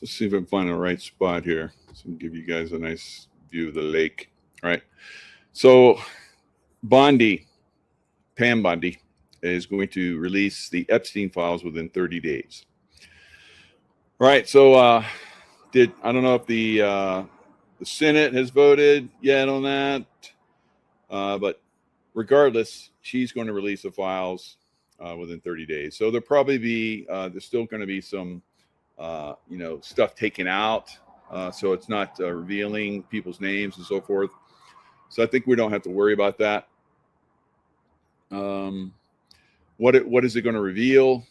Let's see if I can find the right spot here. So I can give you guys a nice view of the lake. All right. So Bondi, Pam Bondi, is going to release the Epstein files within 30 days. All right. So I don't know if the Senate has voted yet on that, but regardless, she's going to release the files within 30 days. So there'll probably be there's still going to be some stuff taken out, so it's not revealing people's names and so forth. So I think we don't have to worry about that. What is it going to reveal?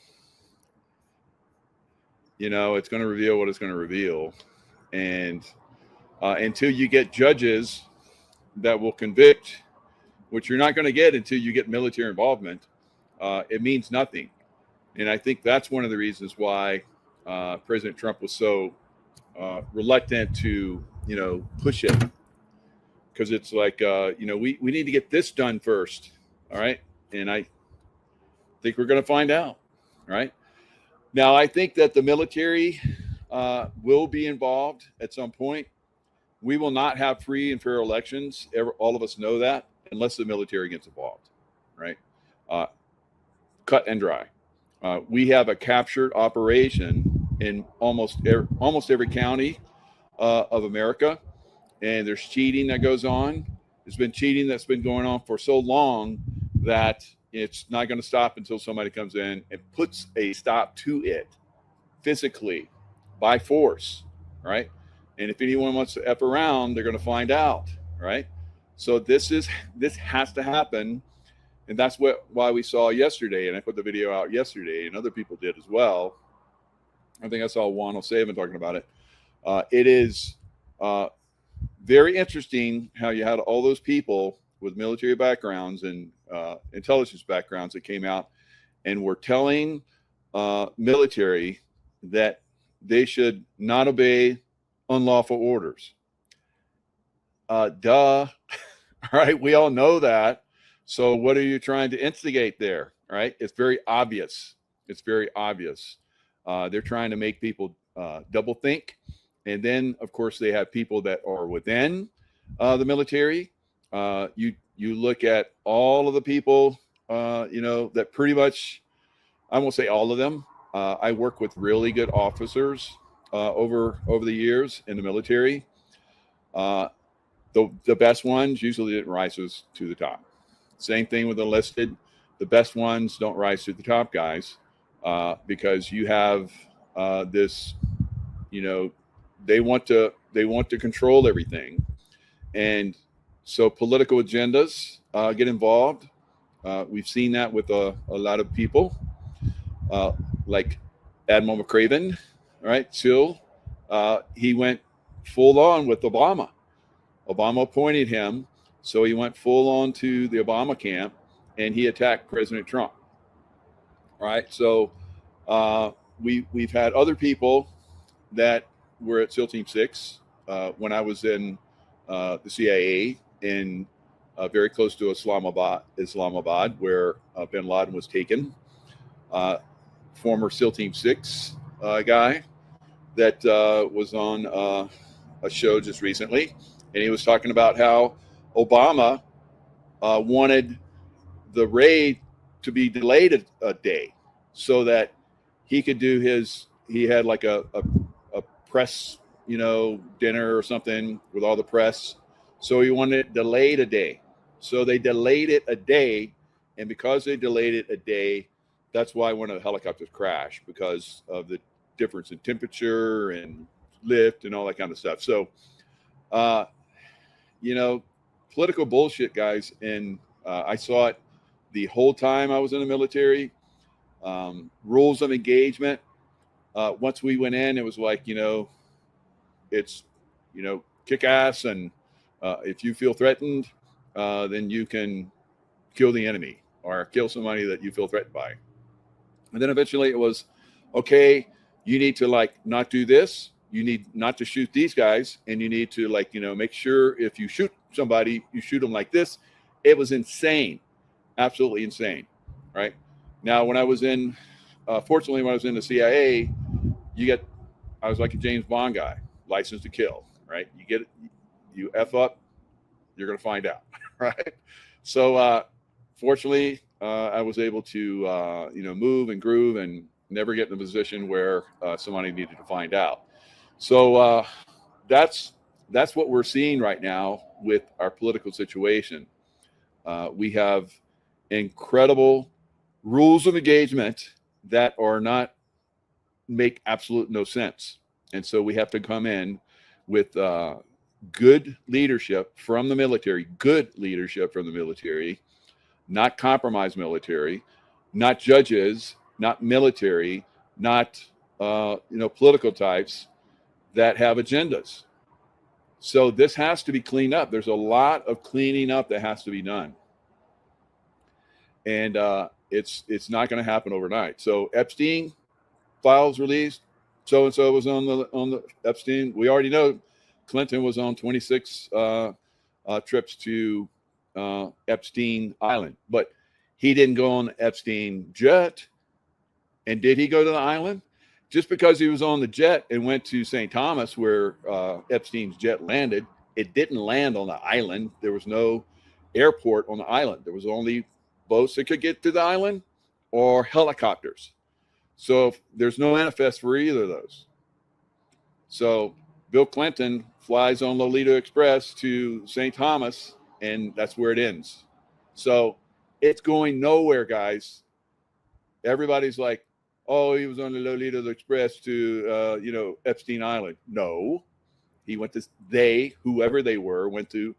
It's going to reveal what it's going to reveal, and until you get judges that will convict, which you're not going to get until you get military involvement, it means nothing. And I think that's one of the reasons why President Trump was so reluctant to, push it, because it's like, we need to get this done first. All right. And I think we're going to find out. Right. Now, I think that the military will be involved at some point. We will not have free and fair elections. All of us know that, unless the military gets involved. Right. Cut and dry. We have a captured operation in almost every county of America, and there's cheating that goes on. There's been cheating that's been going on for so long that it's not going to stop until somebody comes in and puts a stop to it physically by force, right? And if anyone wants to F around, they're going to find out, right? So this has to happen. And that's why we saw yesterday, and I put the video out yesterday, and other people did as well. I think I saw Juan O'Savin talking about it. It is very interesting how you had all those people with military backgrounds and intelligence backgrounds that came out and were telling military that they should not obey unlawful orders. Duh. All right, we all know that. So what are you trying to instigate there? Right? It's very obvious. It's very obvious. They're trying to make people double think. And then, of course, they have people that are within the military. You look at all of the people, that pretty much, I won't say all of them. I work with really good officers over the years in the military. The best ones usually didn't rise to the top. Same thing with enlisted. The best ones don't rise to the top, guys, because you have this, they want to control everything, and so political agendas get involved. We've seen that with a lot of people, like Admiral McCraven, right? Still, he went full on with Obama. Obama appointed him, so he went full on to the Obama camp, and he attacked President Trump. All right, so we've had other people that were at SEAL Team 6 when I was in the CIA in very close to Islamabad, where bin Laden was taken. Former SEAL Team 6 guy that was on a show just recently, and he was talking about how Obama wanted the raid to be delayed a day so that he could do he had like a press, dinner or something with all the press. So he wanted it delayed a day. So they delayed it a day. And because they delayed it a day, that's why one of the helicopters crashed, because of the difference in temperature and lift and all that kind of stuff. So, political bullshit, guys. And I saw it the whole time I was in the military. Rules of engagement. Once we went in, it was like, it's, kick ass. And if you feel threatened, then you can kill the enemy or kill somebody that you feel threatened by. And then eventually it was, okay, you need to not do this. You need not to shoot these guys. And you need to make sure if you shoot somebody, you shoot them like this. It was insane. Absolutely insane. Right now, when I was in, fortunately, when I was in the CIA, I was like a James Bond guy, license to kill, right? You get it, you F up, you're going to find out, right? So fortunately, I was able to, move and groove and never get in a position where somebody needed to find out. So that's what we're seeing right now with our political situation. We have incredible rules of engagement that are not make absolute no sense. And so we have to come in with good leadership from the military, not compromised military, not judges, not military, not political types that have agendas. So this has to be cleaned up. There's a lot of cleaning up that has to be done, and it's not going to happen overnight. So Epstein files released. So and so was on the Epstein. We already know Clinton was on 26 trips to Epstein Island, but he didn't go on the Epstein jet. And did he go to the island? Just because he was on the jet and went to St. Thomas, where Epstein's jet landed, it didn't land on the island. There was no airport on the island. There was only boats that could get to the island or helicopters. So there's no manifest for either of those. So Bill Clinton flies on Lolita Express to St. Thomas, and that's where it ends. So it's going nowhere, guys. Everybody's like, oh, he was on the Lolita Express to, Epstein Island. No, he went to, whoever they were, went to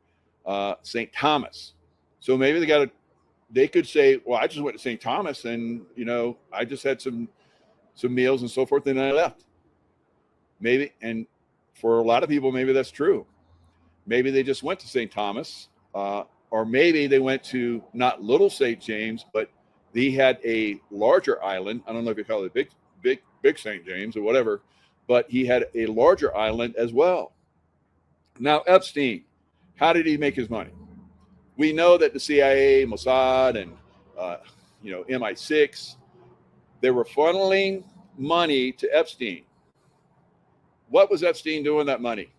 St. Thomas. So maybe they could say, well, I just went to St. Thomas and, I just had some meals and so forth, and then I left. Maybe, and for a lot of people, maybe that's true. Maybe they just went to St. Thomas, or maybe they went to not Little St. James, but he had a larger island. I don't know if you call it big St. James or whatever, but he had a larger island as well. Now, Epstein, how did he make his money? We know that the CIA, Mossad, and MI6, they were funneling money to Epstein. What was Epstein doing with that money,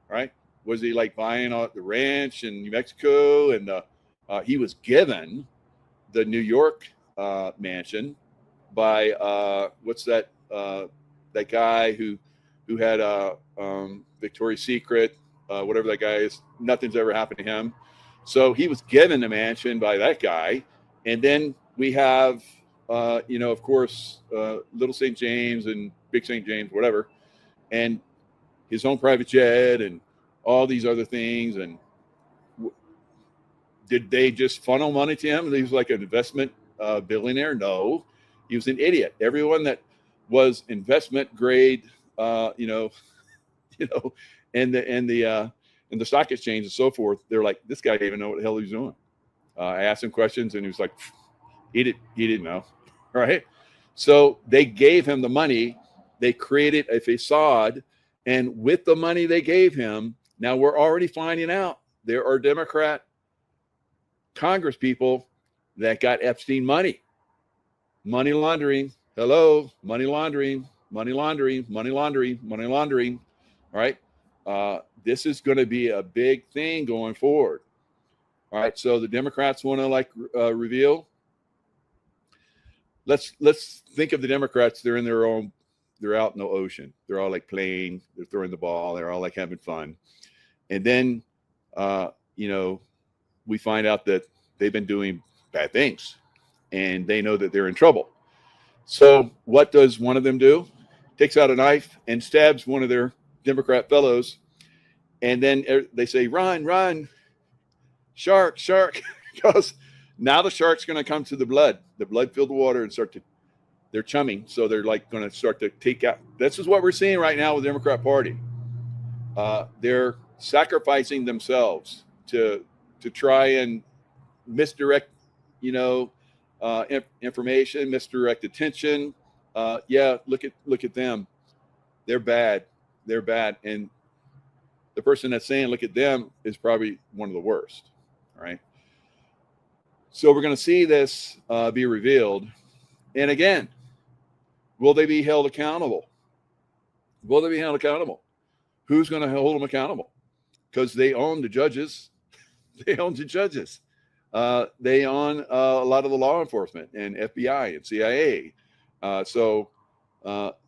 right? Was he like buying the ranch in New Mexico? And he was given the New York mansion by what's that guy who had Victoria's Secret, whatever that guy is. Nothing's ever happened to him. So he was given the mansion by that guy. And then we have, of course, Little St. James and Big St. James, whatever, and his own private jet and all these other things. And did they just funnel money to him? He was like an investment billionaire? No, he was an idiot. Everyone that was investment grade, in the stock exchange and so forth, they're like, this guy didn't even know what the hell he was doing. I asked him questions and he was like, he didn't know, right? So they gave him the money. They created a facade, and with the money they gave him, now we're already finding out there are Democrat Congress people that got Epstein money laundering. Hello, money laundering. All right. This is going to be a big thing going forward. All right. So the Democrats want to reveal. Let's think of the Democrats. They're out in the ocean. They're all like playing. They're throwing the ball. They're all like having fun. And then, we find out that they've been doing bad things and they know that they're in trouble. So what does one of them do? Takes out a knife and stabs one of their Democrat fellows. And then they say, run, shark, because now the shark's going to come to the blood-filled water and they're chumming. So they're like going to start to take out. This is what we're seeing right now with the Democrat Party. They're sacrificing themselves to try and misdirect, information, misdirect attention. Look at them. They're bad. And the person that's saying, look at them, is probably one of the worst. All right. So we're going to see this be revealed. And again, will they be held accountable? Will they be held accountable? Who's going to hold them accountable? Because they own the judges. They own the judges. They own a lot of the law enforcement and FBI and CIA.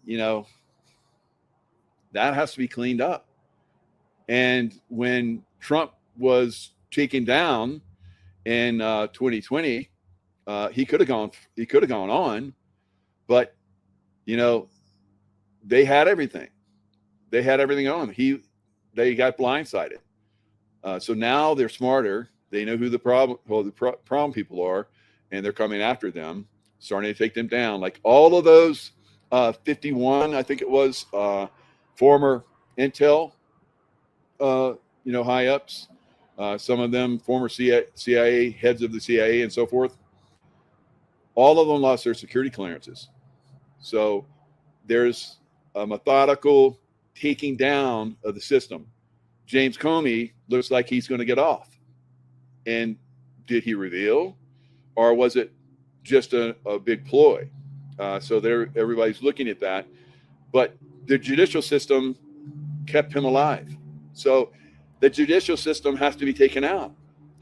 You know, that has to be cleaned up. And when Trump was taken down in 2020, he could have gone on, but you know, they had everything. They had everything on. They got blindsided. So now they're smarter. They know who the problem people are, and they're coming after them, starting to take them down. Like all of those 51, I think it was, former Intel, high ups, some of them former CIA heads of the CIA and so forth. All of them lost their security clearances. So there's a methodical taking down of the system. James Comey looks like he's going to get off. And did he reveal, or was it just a big ploy? So everybody's looking at that. But the judicial system kept him alive. So the judicial system has to be taken out.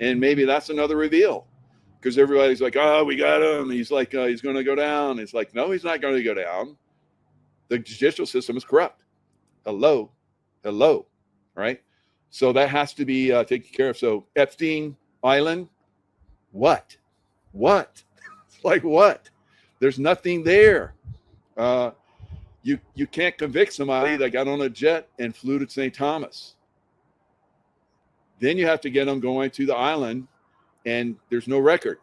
And maybe that's another reveal. Because everybody's like, oh, we got him. He's like, he's going to go down. It's like, no, he's not going to go down. The judicial system is corrupt. Hello. Right? So that has to be taken care of. So Epstein Island, what? Like what? There's nothing there. You can't convict somebody that got on a jet and flew to St. Thomas. Then you have to get them going to the island, and there's no record.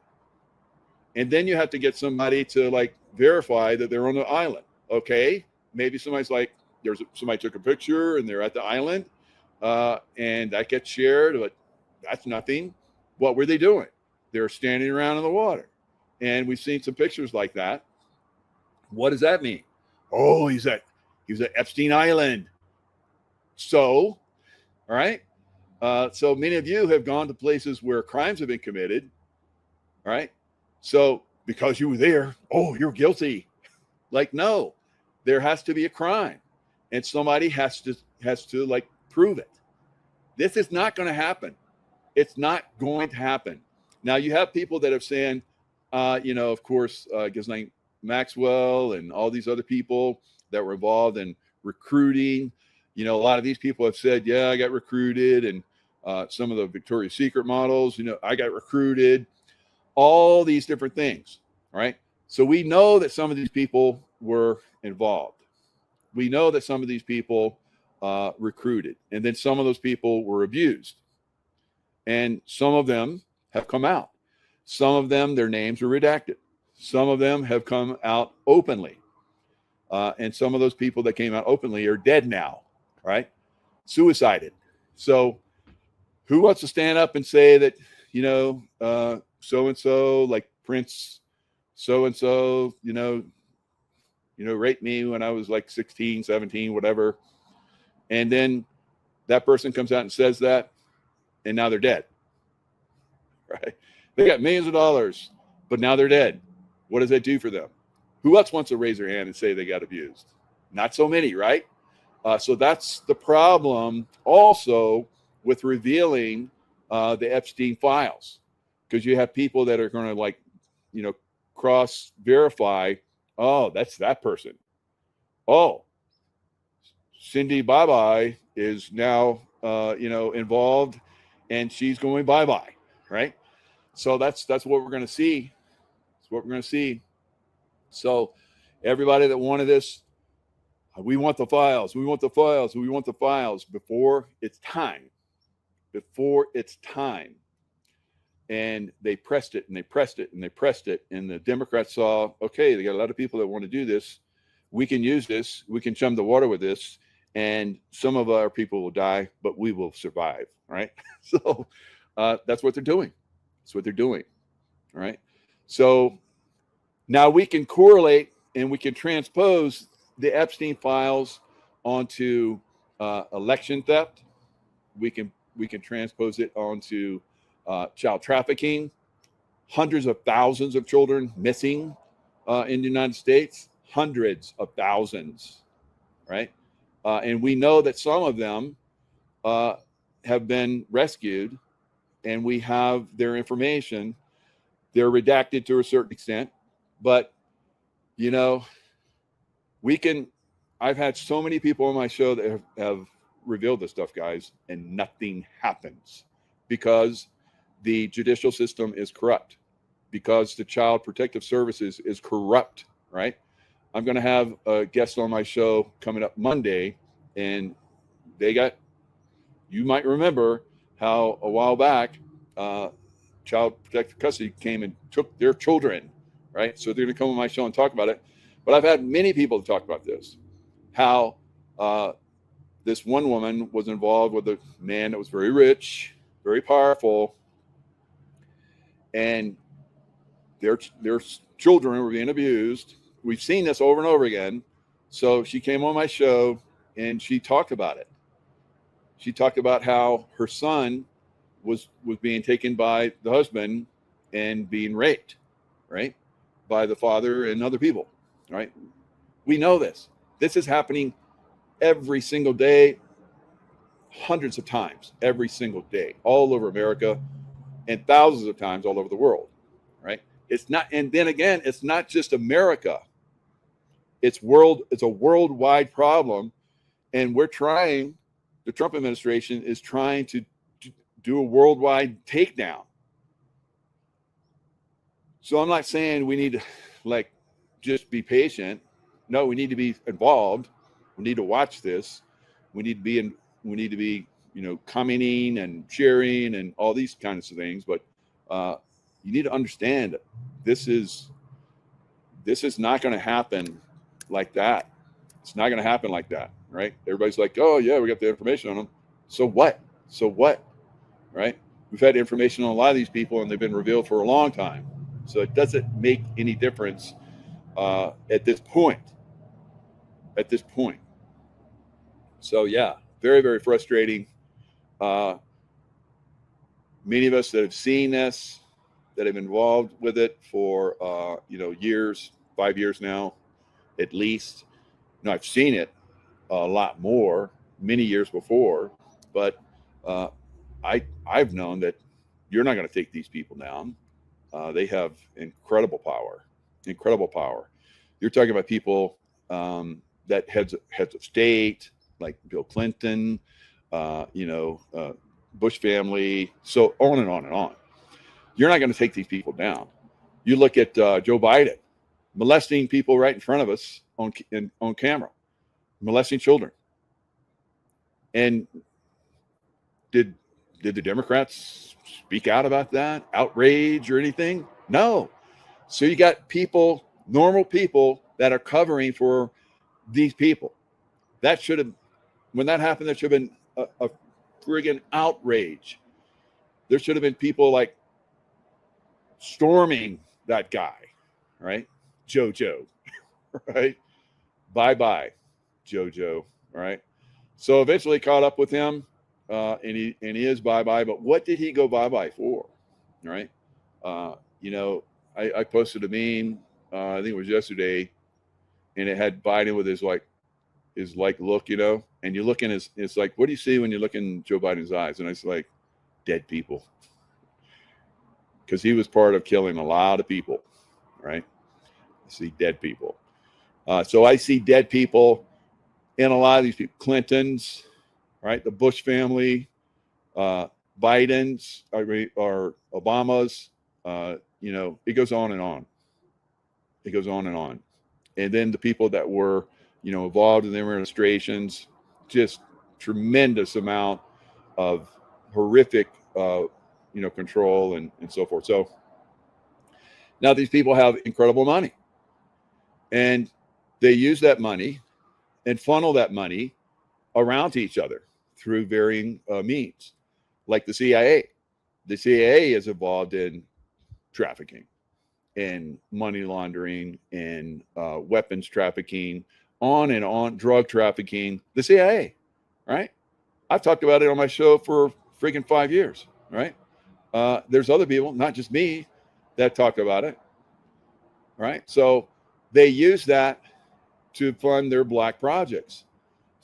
And then you have to get somebody to like verify that they're on the island. Okay, maybe somebody's like, somebody took a picture and they're at the island, and that gets shared, but that's nothing. What were they doing? They're standing around in the water. And we've seen some pictures like that. What does that mean? Oh, he's at Epstein Island. So, all right. So many of you have gone to places where crimes have been committed. All right. So because you were there, oh, you're guilty. Like, no, there has to be a crime, and somebody has to like prove it. This is not going to happen. It's not going to happen. Now you have people that have saying, of course, Ghislaine Maxwell and all these other people that were involved in recruiting. A lot of these people have said, yeah, I got recruited, and some of the Victoria's Secret models, I got recruited, all these different things, right? So we know that some of these people were involved. We know that some of these people recruited, and then some of those people were abused. And some of them have come out. Some of them, their names are redacted. Some of them have come out openly. And some of those people that came out openly are dead now, right? Suicided. So who wants to stand up and say that, so-and-so, like Prince so-and-so, raped me when I was like 16, 17, whatever. And then that person comes out and says that, and now they're dead, right? They got millions of dollars, but now they're dead. What does that do for them? Who else wants to raise their hand and say they got abused? Not so many, right? So that's the problem also with revealing the Epstein files, because you have people that are going to cross verify. Oh, that's that person. Oh, Cindy Bye-Bye is now, involved, and she's going bye-bye, right? So that's what we're going to see. That's what we're going to see. So everybody that wanted this, we want the files. We want the files. We want the files before it's time. Before it's time. And they pressed it and they pressed it and they pressed it. And the Democrats saw, okay, they got a lot of people that want to do this. We can use this. We can chum the water with this. And some of our people will die, but we will survive. Right? So that's what they're doing. That's what they're doing. All right. So now we can correlate and we can transpose the Epstein files onto election theft. We can transpose it onto child trafficking, hundreds of thousands of children missing in the United States, hundreds of thousands, right? And we know that some of them have been rescued, and we have their information. They're redacted to a certain extent, but you know, I've had so many people on my show that have revealed this stuff, guys, and nothing happens because the judicial system is corrupt, because the Child Protective Services is corrupt, right? I'm going to have a guest on my show coming up Monday, and you might remember how a while back, Child Protective Custody came and took their children, right? So they're going to come on my show and talk about it. But I've had many people talk about this, how this one woman was involved with a man that was very rich, very powerful, and their children were being abused. We've seen this over and over again. So she came on my show and she talked about it. She talked about how her son was being taken by the husband and being raped, right, by the father and other people, right? We know this. This is happening every single day, hundreds of times every single day, all over America, and thousands of times all over the world, right? It's not, and then again, it's not just America. It's a worldwide problem, and the Trump administration is trying to do a worldwide takedown. So I'm not saying we need to just be patient. No, we need to be involved. We need to watch this. We need to be commenting and sharing and all these kinds of things. But you need to understand this is not going to happen like that. It's not going to happen like that, right? Everybody's like, oh yeah, we got the information on them. So what? Right? We've had information on a lot of these people, and they've been revealed for a long time. So it doesn't make any difference at this point. So yeah, very, very frustrating. Many of us that have seen this, that have been involved with it for years, 5 years now, at least. I've seen it a lot more, many years before, but I've known that you're not going to take these people down. They have incredible power. You're talking about people that heads of state, like Bill Clinton, Bush family, so on and on and on. You're not going to take these people down. You look at Joe Biden molesting people right in front of us on camera, molesting children. And did the Democrats speak out about that, outrage or anything? No. So you got people, normal people, that are covering for these people. That should have, when that happened, there should have been a friggin' outrage. There should have been people like storming that guy, right? JoJo, right? Bye, JoJo, right? So eventually caught up with him, and he is bye. But what did he go bye for, right? I posted a meme, I think it was yesterday, and it had Biden with his look, and you look in it's like, what do you see when you look in Joe Biden's eyes? And it's like, dead people, because he was part of killing a lot of people, right? I see dead people. So I see dead people in a lot of these people. Clintons, right? The Bush family, Bidens, or Obamas. It goes on and on. It goes on and on. And then the people that were, involved in the administrations, just tremendous amount of horrific, control and so forth. So now these people have incredible money, and they use that money and funnel that money around to each other through varying means, like the CIA. The CIA is involved in trafficking and money laundering and weapons trafficking, on and on, drug trafficking. The CIA, right? I've talked about it on my show for freaking 5 years, right? There's other people, not just me, that talk about it, right? So they use that to fund their black projects.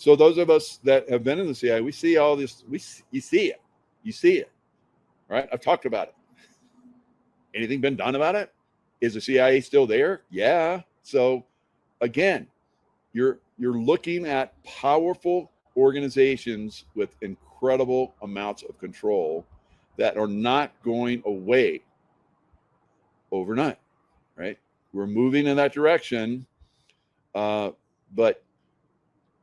So those of us that have been in the CIA, we see all this. You see it, right? I've talked about it. Anything been done about it? Is the CIA still there? Yeah. So again, you're looking at powerful organizations with incredible amounts of control that are not going away overnight, right? We're moving in that direction, but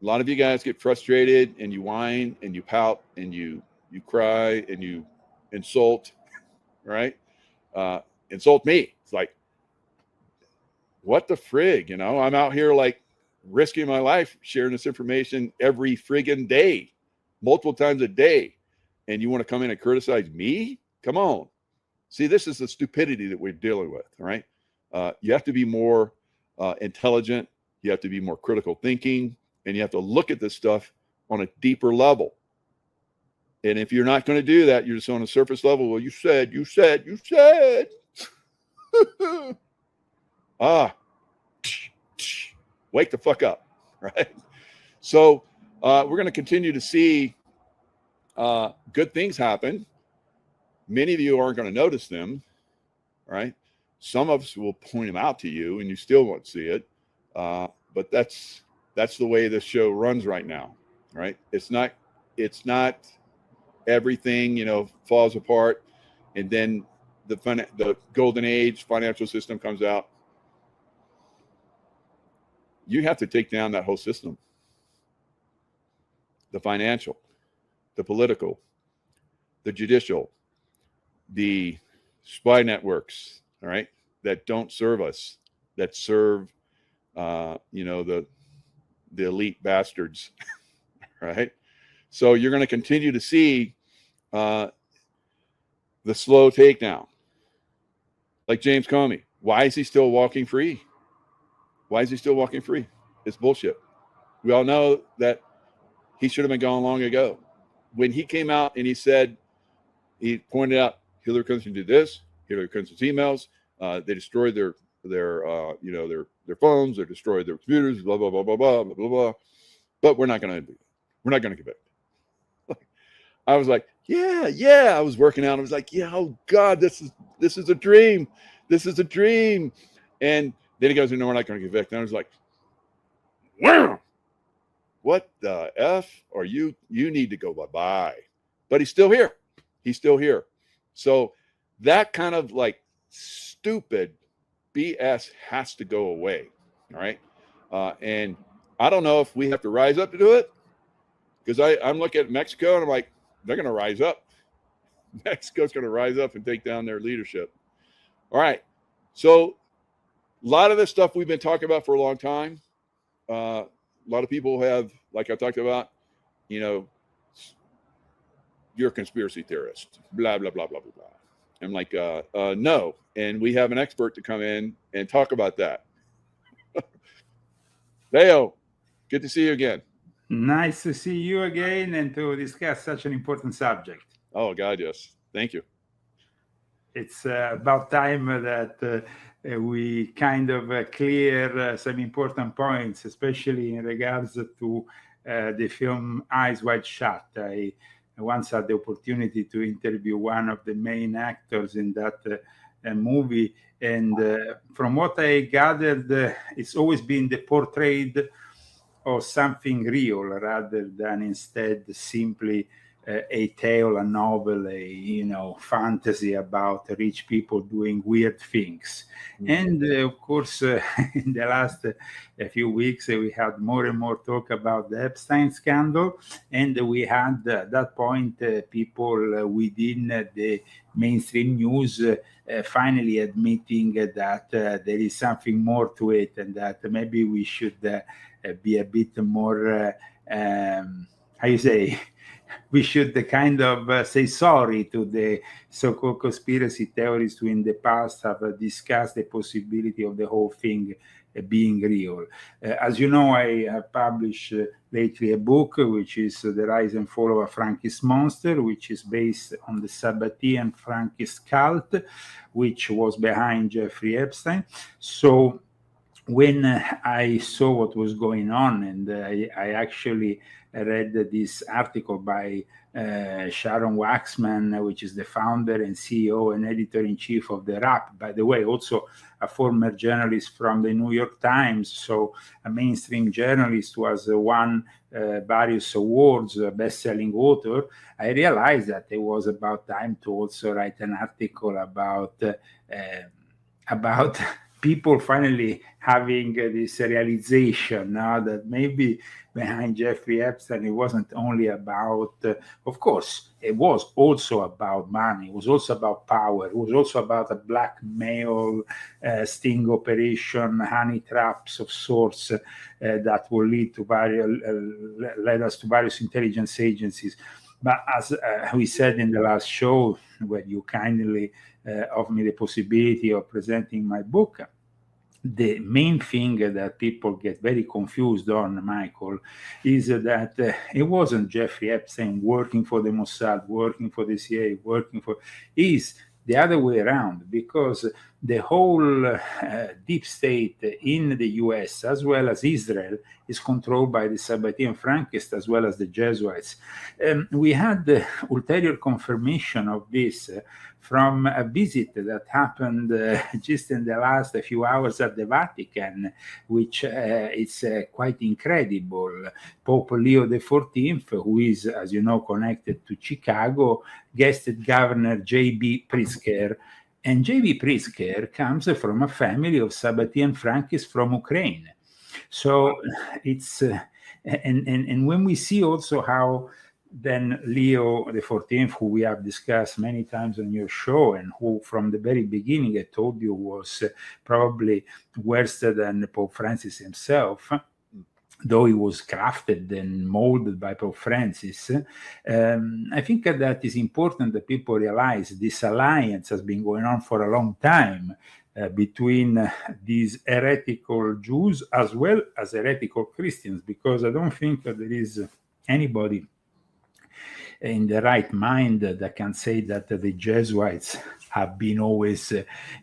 a lot of you guys get frustrated and you whine and you pout and you cry and you insult, right? Insult me. It's like, what the frig, I'm out here like risking my life sharing this information every friggin' day, multiple times a day, and you want to come in and criticize me? Come on. See, this is the stupidity that we're dealing with, all right? You have to be more intelligent. You have to be more critical thinking, and you have to look at this stuff on a deeper level. And if you're not going to do that, you're just on a surface level. Well, you said. Wake the fuck up, right? So we're going to continue to see good things happen. Many of you aren't going to notice them, right? Some of us will point them out to you, and you still won't see it. But that's the way this show runs right now, right? It's not everything falls apart, and then the golden age financial system comes out. You have to take down that whole system. The financial, the political, the judicial, the spy networks, all right, that don't serve us, that serve, the elite bastards, right? So you're going to continue to see the slow takedown. Like James Comey. Why is he still walking free? Why is he still walking free? It's bullshit. We all know that he should have been gone long ago. When he came out and he pointed out Hillary Clinton did this, Hillary Clinton's emails, they destroyed their phones, they destroyed their computers, blah blah blah blah blah blah blah blah. But we're not going to do that. We're not going to convict. I was like, yeah. I was working out. I was like, yeah, oh God, this is a dream. This is a dream. And then he goes, no, we're not going to convict. And I was like, wow, what the F are you? You need to go bye-bye. But he's still here. He's still here. So that kind of like stupid BS has to go away. All right. And I don't know if we have to rise up to do it, because I'm looking at Mexico and I'm like, they're going to rise up. Mexico's going to rise up and take down their leadership. All right. So a lot of this stuff we've been talking about for a long time. A lot of people have, like I talked about, you're a conspiracy theorist, blah, blah, blah, blah, blah, blah. I'm like, no. And we have an expert to come in and talk about that. Leo, good to see you again. Nice to see you again and to discuss such an important subject. Oh, God, yes. Thank you. It's about time that we kind of clear some important points, especially in regards to the film Eyes Wide Shut. I once had the opportunity to interview one of the main actors in that movie. And from what I gathered, it's always been the portrait of something real rather than instead simply a tale, a novel, a fantasy about rich people doing weird things. Mm-hmm. And of course, in the last few weeks, we had more and more talk about the Epstein scandal, and we had at that point people within the mainstream news finally admitting that there is something more to it, and that maybe we should be a bit more, we should kind of say sorry to the so-called conspiracy theorists who in the past have discussed the possibility of the whole thing being real. As you know, I have published lately a book, which is The Rise and Fall of a Frankist Monster, which is based on the Sabbatean Frankist cult, which was behind Jeffrey Epstein. So when I saw what was going on, and I actually read this article by Sharon Waxman, which is the founder and CEO and editor-in-chief of the Wrap, by the way, also a former journalist from the New York Times, so a mainstream journalist who has won various awards, a best-selling author. I realized that it was about time to also write an article about people finally having this realization now that maybe behind Jeffrey Epstein, it wasn't only about, of course, it was also about money. It was also about power. It was also about a blackmail sting operation, honey traps of sorts that will lead to led us to various intelligence agencies. But as we said in the last show, where you kindly offered me the possibility of presenting my book, the main thing that people get very confused on, Michael, is that it wasn't Jeffrey Epstein working for the Mossad, working for the CIA, is the other way around, because the whole deep state in the US, as well as Israel, is controlled by the Sabbatean Frankists as well as the Jesuits. We had the ulterior confirmation of this from a visit that happened just in the last few hours at the Vatican, which is quite incredible. Pope Leo XIV, who is, as you know, connected to Chicago, guested Governor J.B. Pritzker. And J.B. Pritzker comes from a family of Sabbatean Frankists from Ukraine. So it's, and when we see also how then Leo XIV, who we have discussed many times on your show, and who from the very beginning I told you was probably worse than Pope Francis himself, though he was crafted and molded by Pope Francis. I think that is important that people realize this alliance has been going on for a long time between these heretical Jews as well as heretical Christians, because I don't think that there is anybody in the right mind that can say that the Jesuits have been always,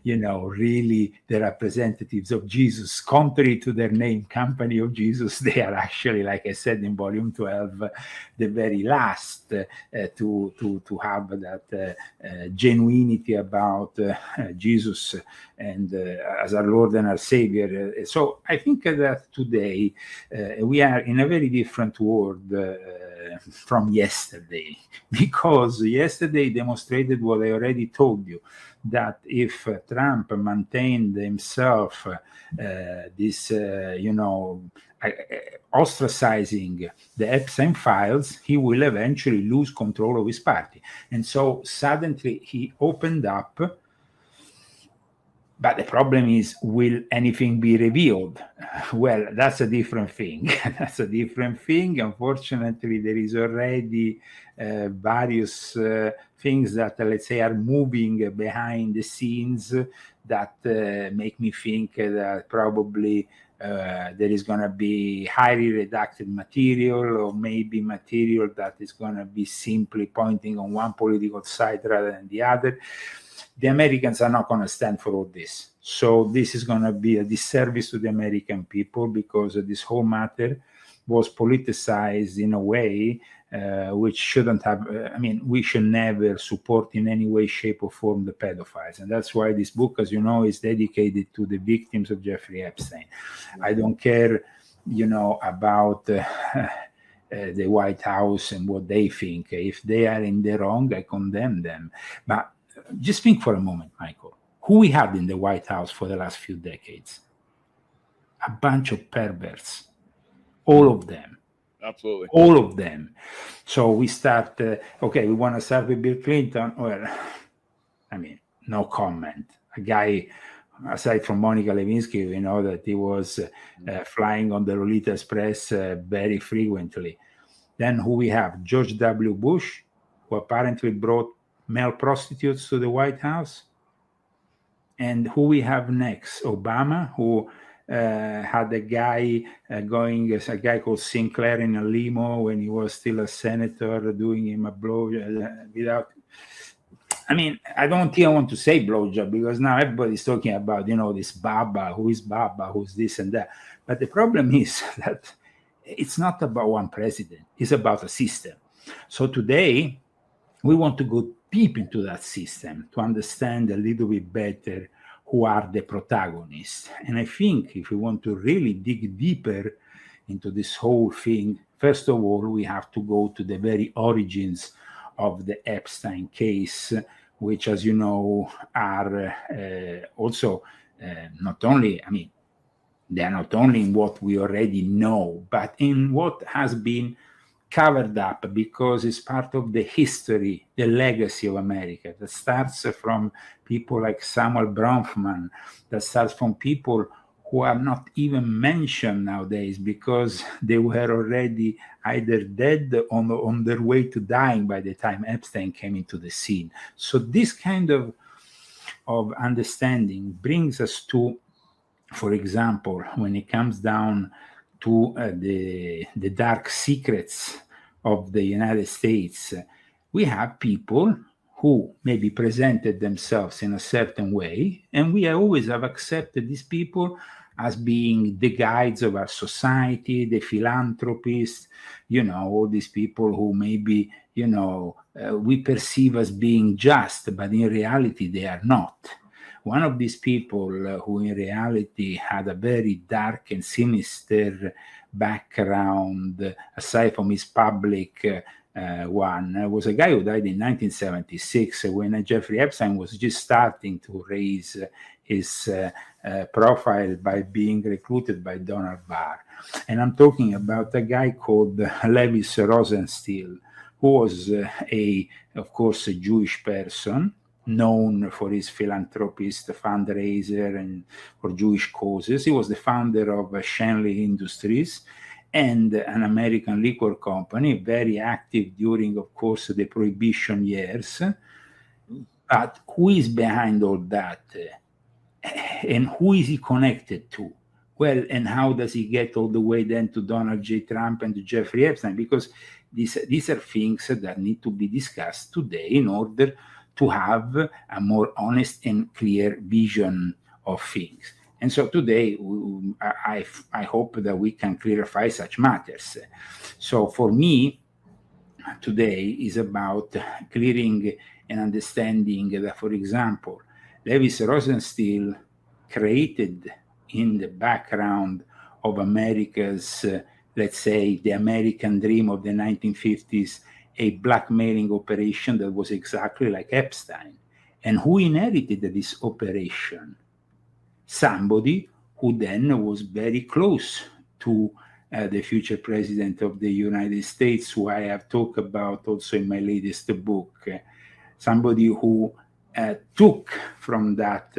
really the representatives of Jesus. Contrary to their name, Company of Jesus, they are actually, like I said in volume 12, the very last to have that genuinity about Jesus and as our Lord and our Savior. So I think that today we are in a very different world from yesterday, because yesterday demonstrated what I already told you, that if Trump maintained himself ostracizing the Epstein files, he will eventually lose control of his party. And so suddenly he opened up. But the problem is, will anything be revealed? Well, that's a different thing. That's a different thing. Unfortunately, there is already various things that, let's say, are moving behind the scenes that make me think that probably there is going to be highly redacted material, or maybe material that is going to be simply pointing on one political side rather than the other. The Americans are not going to stand for all this. So this is going to be a disservice to the American people, because this whole matter was politicized in a way which shouldn't have, we should never support in any way, shape, or form the pedophiles. And that's why this book, as you know, is dedicated to the victims of Jeffrey Epstein. I don't care, about the White House and what they think. If they are in the wrong, I condemn them. But just think for a moment, Michael, who we had in the White House for the last few decades. A bunch of perverts, all of them. Absolutely. All of them. So we start, we want to start with Bill Clinton. Well, no comment. A guy, aside from Monica Lewinsky, we know that he was flying on the Lolita Express very frequently. Then who we have? George W. Bush, who apparently brought male prostitutes to the White House. And who we have next? Obama, who had a guy a guy called Sinclair in a limo when he was still a senator, doing him a blow without. I mean, I don't even want to say blowjob because now everybody's talking about, this Baba, who's this and that. But the problem is that it's not about one president, it's about a system. So today, we want to go deep into that system to understand a little bit better who are the protagonists. And I think if we want to really dig deeper into this whole thing, first of all, we have to go to the very origins of the Epstein case, which, as you know, are also not only, they are not only in what we already know, but in what has been covered up because it's part of the history, the legacy of America that starts from people like Samuel Bronfman, that starts from people who are not even mentioned nowadays because they were already either dead or on their way to dying by the time Epstein came into the scene. So this kind of understanding brings us to, for example, when it comes down to the dark secrets of the United States, we have people who maybe presented themselves in a certain way, and we always have accepted these people as being the guides of our society, the philanthropists, all these people who maybe, we perceive as being just, but in reality they are not. One of these people who in reality had a very dark and sinister background, aside from his public one, was a guy who died in 1976 when Jeffrey Epstein was just starting to raise his profile by being recruited by Donald Barr. And I'm talking about a guy called Lewis Rosenstiel, who was of course, a Jewish person, known for his philanthropist fundraiser and for Jewish causes. He was the founder of Shanley Industries and an American liquor company, very active during, of course, the Prohibition years. But who is behind all that? And who is he connected to? Well, and how does he get all the way then to Donald J. Trump and to Jeffrey Epstein? Because these are things that need to be discussed today in order to have a more honest and clear vision of things. And so today, I hope that we can clarify such matters. So for me, today is about clearing and understanding that, for example, Lewis Rosenstiel created in the background of America's, let's say, the American dream of the 1950s, a blackmailing operation that was exactly like Epstein. And who inherited this operation? Somebody who then was very close to the future president of the United States, who I have talked about also in my latest book. Somebody who took from that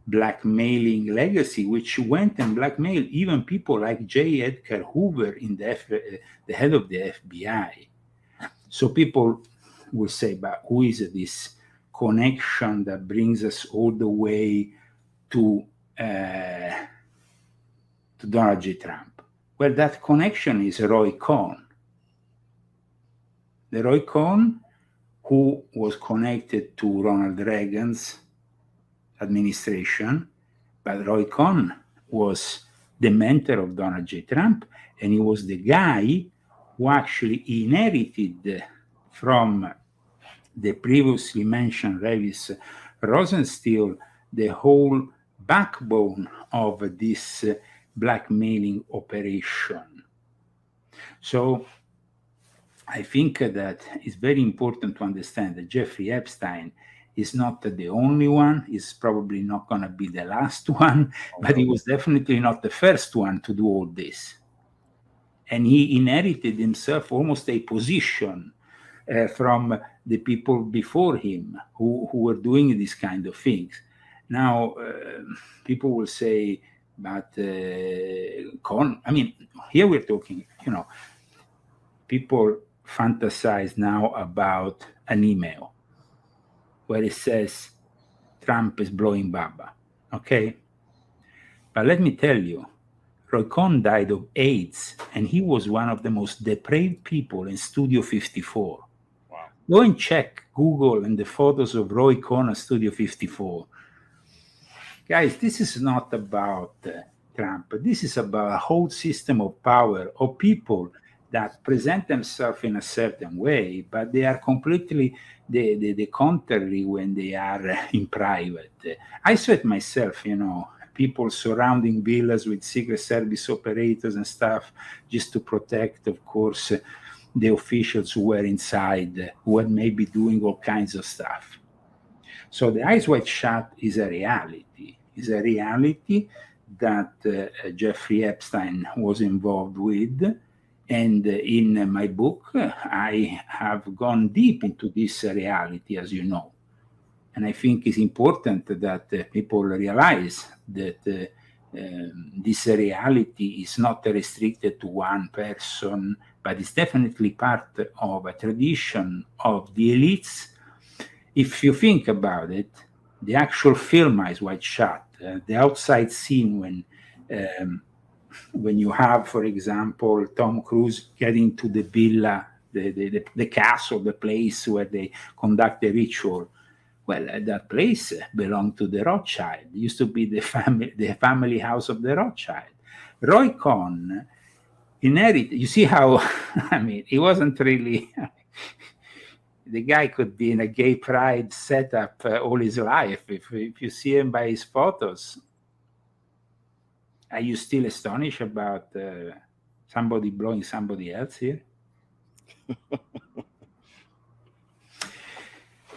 blackmailing legacy, which went and blackmailed even people like J. Edgar Hoover, the head of the FBI. So people will say, but who is this connection that brings us all the way to Donald J. Trump? Well, that connection is Roy Cohn. The Roy Cohn who was connected to Ronald Reagan's administration, but Roy Cohn was the mentor of Donald J. Trump, and he was the guy who actually inherited from the previously mentioned Lewis Rosenstiel the whole backbone of this blackmailing operation. So I think that it's very important to understand that Jeffrey Epstein is not the only one. He's probably not going to be the last one, but he was definitely not the first one to do all this. And he inherited himself almost a position from the people before him who were doing these kind of things. Now, people will say, but here we're talking, people fantasize now about an email where it says Trump is blowing Baba, okay? But let me tell you, Roy Cohn died of AIDS, and he was one of the most depraved people in Studio 54. Wow. Go and check Google and the photos of Roy Cohn at Studio 54. Guys, this is not about Trump. This is about a whole system of power of people that present themselves in a certain way, but they are completely the contrary when they are in private. I saw it myself, people surrounding villas with Secret Service operators and stuff just to protect, of course, the officials who were inside, who were maybe doing all kinds of stuff. So the Eyes Wide Shut is a reality. It's a reality that Jeffrey Epstein was involved with. And in my book, I have gone deep into this reality, as you know. And I think it's important that people realize that this reality is not restricted to one person, but it's definitely part of a tradition of the elites. If you think about it, the actual film Eyes Wide Shut, the outside scene when you have, for example, Tom Cruise getting to the villa, the castle, the place where they conduct the ritual. Well, that place belonged to the Rothschild. It used to be the family house of the Rothschild. Roy Cohn inherited. You see how, he wasn't really. The guy could be in a gay pride setup all his life. If you see him by his photos, are you still astonished about somebody blowing somebody else here?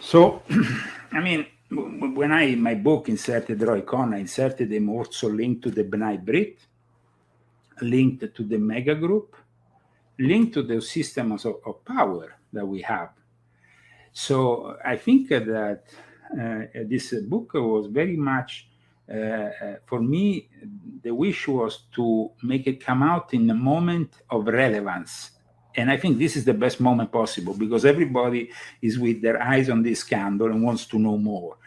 So, when my book inserted Roy Cohn, I inserted him also linked to the B'nai B'rith, linked to the mega group, linked to the systems of power that we have. So I think that this book was very much, for me, the wish was to make it come out in a moment of relevance. And I think this is the best moment possible because everybody is with their eyes on this scandal and wants to know more.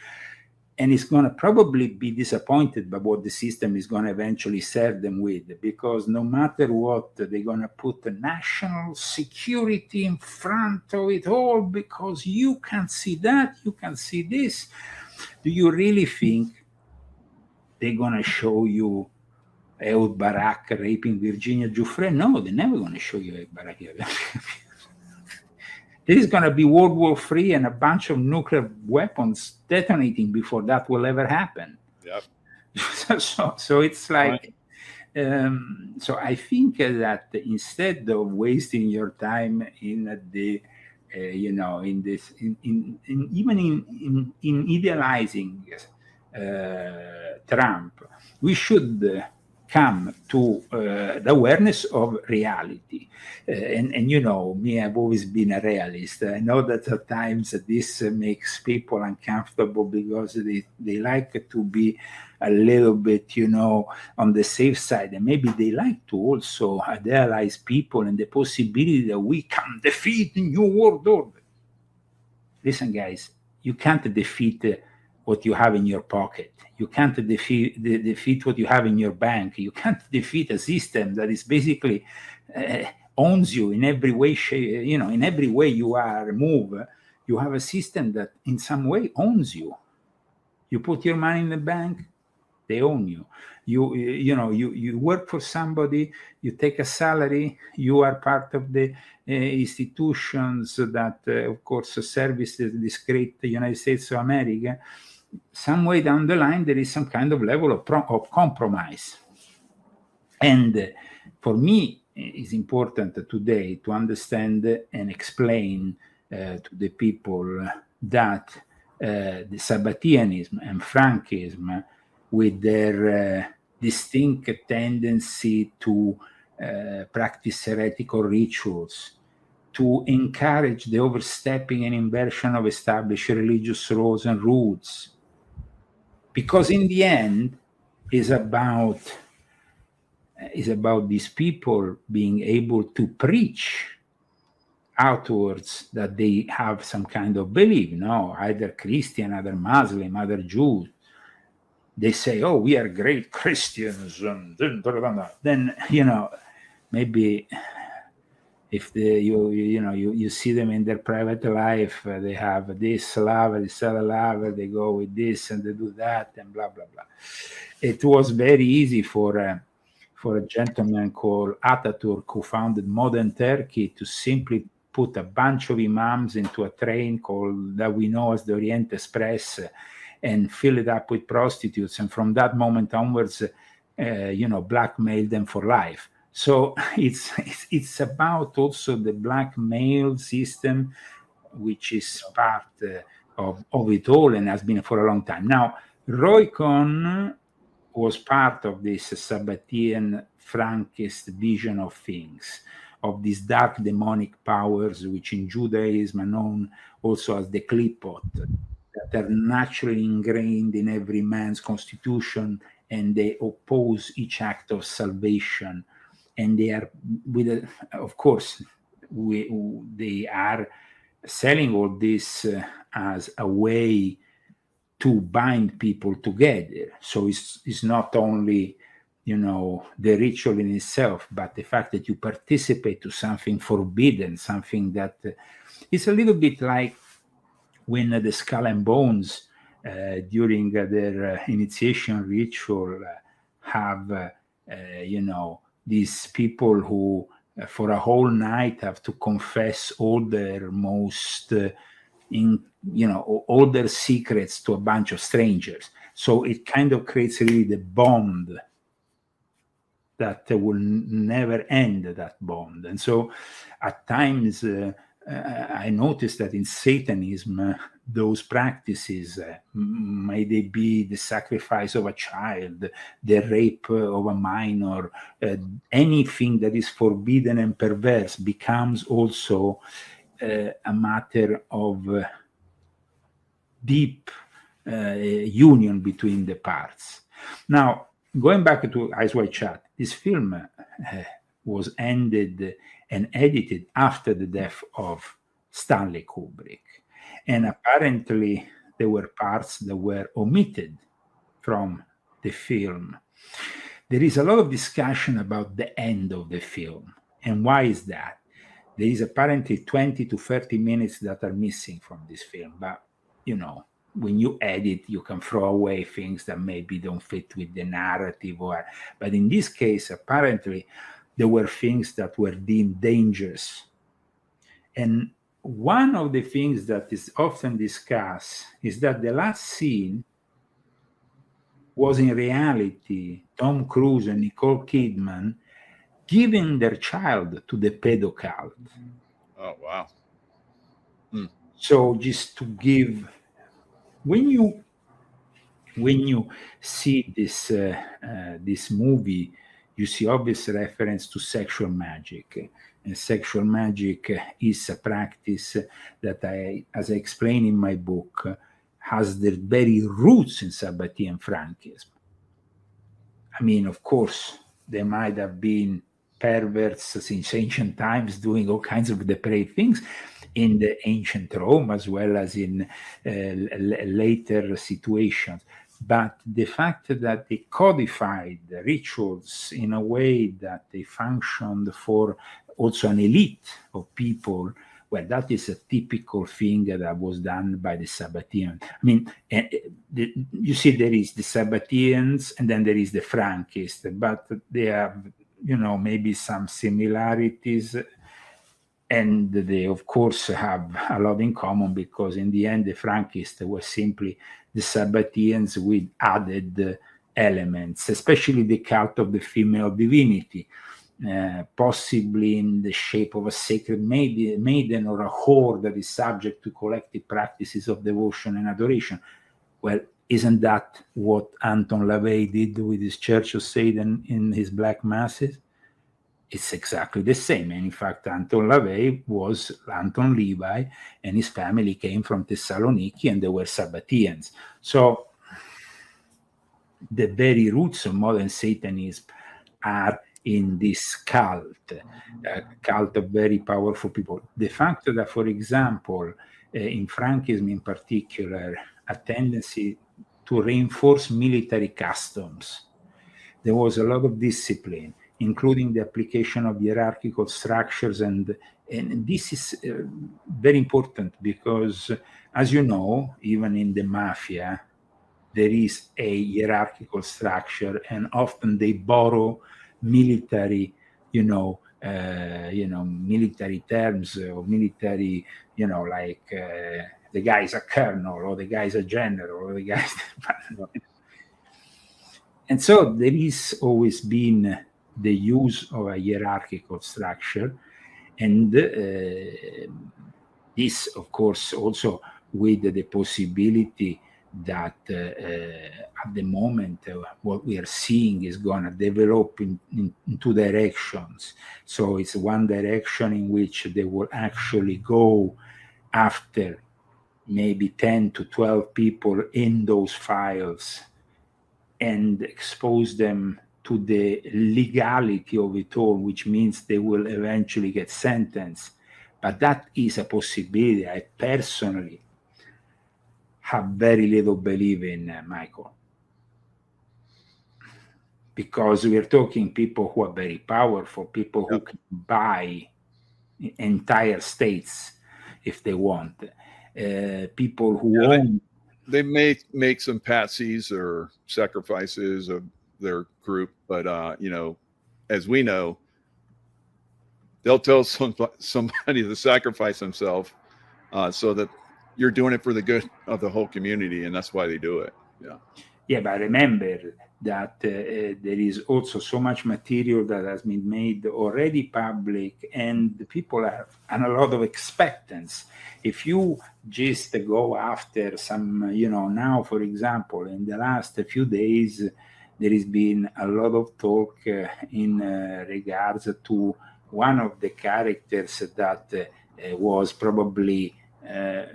And it's going to probably be disappointed by what the system is going to eventually serve them with, because no matter what, they're going to put the national security in front of it all because you can see that, you can see this. Do you really think they're going to show you Ehud Barak raping Virginia Giuffre? No, they're never going to show you Ehud Barak. There is going to be World War III and a bunch of nuclear weapons detonating before that will ever happen. Yep. So it's like, so I think that instead of wasting your time in the, in this, even in idealizing Trump, we should come to the awareness of reality. And me, I've always been a realist. I know that at times this makes people uncomfortable because they like to be a little bit, on the safe side. And maybe they like to also idealize people and the possibility that we can defeat the New World Order. Listen, guys, you can't defeat what you have in your pocket. You can't defeat what you have in your bank. You can't defeat a system that is basically owns you in every way, in every way you are move. You have a system that in some way owns you. You put your money in the bank, they own you. You work for somebody, you take a salary, you are part of the institutions that, of course, service this great United States of America. Some way down the line, there is some kind of level of compromise. And for me, it's important today to understand and explain to the people that the Sabbateanism and Frankism, with their distinct tendency to practice heretical rituals, to encourage the overstepping and inversion of established religious laws and rules, because in the end is about these people being able to preach outwards that they have some kind of belief, either Christian, either Muslim, either Jew. They say, oh, we are great Christians, and then maybe if you see them in their private life, they have this lover, this other lover, they go with this and they do that and blah blah blah. It was very easy for a gentleman called Ataturk, who founded modern Turkey, to simply put a bunch of imams into a train that we know as the Orient Express, and fill it up with prostitutes, and from that moment onwards, blackmail them for life. So it's about also the blackmail system, which is part of it all and has been for a long time. Now, Roy Cohn was part of this Sabbatean Frankist vision of things, of these dark demonic powers, which in Judaism are known also as the klipot, that are naturally ingrained in every man's constitution, and they oppose each act of salvation. And they are, of course, they are selling all this as a way to bind people together. So it's not only, the ritual in itself, but the fact that you participate to something forbidden, something that is a little bit like when the Skull and Bones, during their initiation ritual, have, these people who for a whole night have to confess all their most, all their secrets to a bunch of strangers. So it kind of creates really the bond that will never end, that bond. And so at times, I noticed that in Satanism, those practices, may they be the sacrifice of a child, the rape of a minor, anything that is forbidden and perverse becomes also a matter of deep union between the parts. Now, going back to Eyes Wide Shut, this film was ended and edited after the death of Stanley Kubrick. And apparently there were parts that were omitted from the film. There is a lot of discussion about the end of the film. And why is that? There is apparently 20 to 30 minutes that are missing from this film. But, when you edit, you can throw away things that maybe don't fit with the narrative. But in this case, apparently, there were things that were deemed dangerous. And one of the things that is often discussed is that the last scene was in reality Tom Cruise and Nicole Kidman giving their child to the pedo cult. Oh, wow. So just to give, when you see this movie, you see obvious reference to sexual magic. And sexual magic is a practice that, as I explain in my book, has their very roots in Sabbatean Frankism. I mean, of course, there might have been perverts since ancient times doing all kinds of depraved things in the ancient Rome as well as in later situations. But the fact that they codified the rituals in a way that they functioned for also an elite of people, well, that is a typical thing that was done by the Sabbateans. I mean, you see, there is the Sabbateans and then there is the Frankists, but they have, maybe some similarities, and they, of course, have a lot in common, because in the end, the Frankists were simply the Sabbateans with added elements, especially the cult of the female divinity, possibly in the shape of a sacred maiden or a whore that is subject to collective practices of devotion and adoration. Well, isn't that what Anton LaVey did with his Church of Satan in his Black Masses? It's exactly the same. And in fact, Anton LaVey was Anton Levi, and his family came from Thessaloniki, and they were Sabbateans. So the very roots of modern Satanism are in this cult, a cult of very powerful people. The fact that, for example, in Frankism in particular, a tendency to reinforce military customs. There was a lot of discipline. including the application of hierarchical structures. And this is very important because, as you know, even in the mafia, there is a hierarchical structure, and often they borrow military, military terms or military, like the guy's a colonel or the guy's a general or the guy's. And so there is always been the use of a hierarchical structure, and this, of course, also with the possibility that at the moment what we are seeing is going to develop in two directions. So it's one direction in which they will actually go after maybe 10 to 12 people in those files and expose them to the legality of it all, which means they will eventually get sentenced. But that is a possibility I personally have very little belief in, Michael. Because we are talking people who are very powerful, people who can buy entire states if they want, people who own. They may make some patsies or sacrifices of their group, but as we know, they'll tell somebody to sacrifice himself so that you're doing it for the good of the whole community, and that's why they do it. Yeah, but remember that there is also so much material that has been made already public, and the people have a lot of expectance. If you just go after some, now, for example, in the last few days, there has been a lot of talk in regards to one of the characters that was probably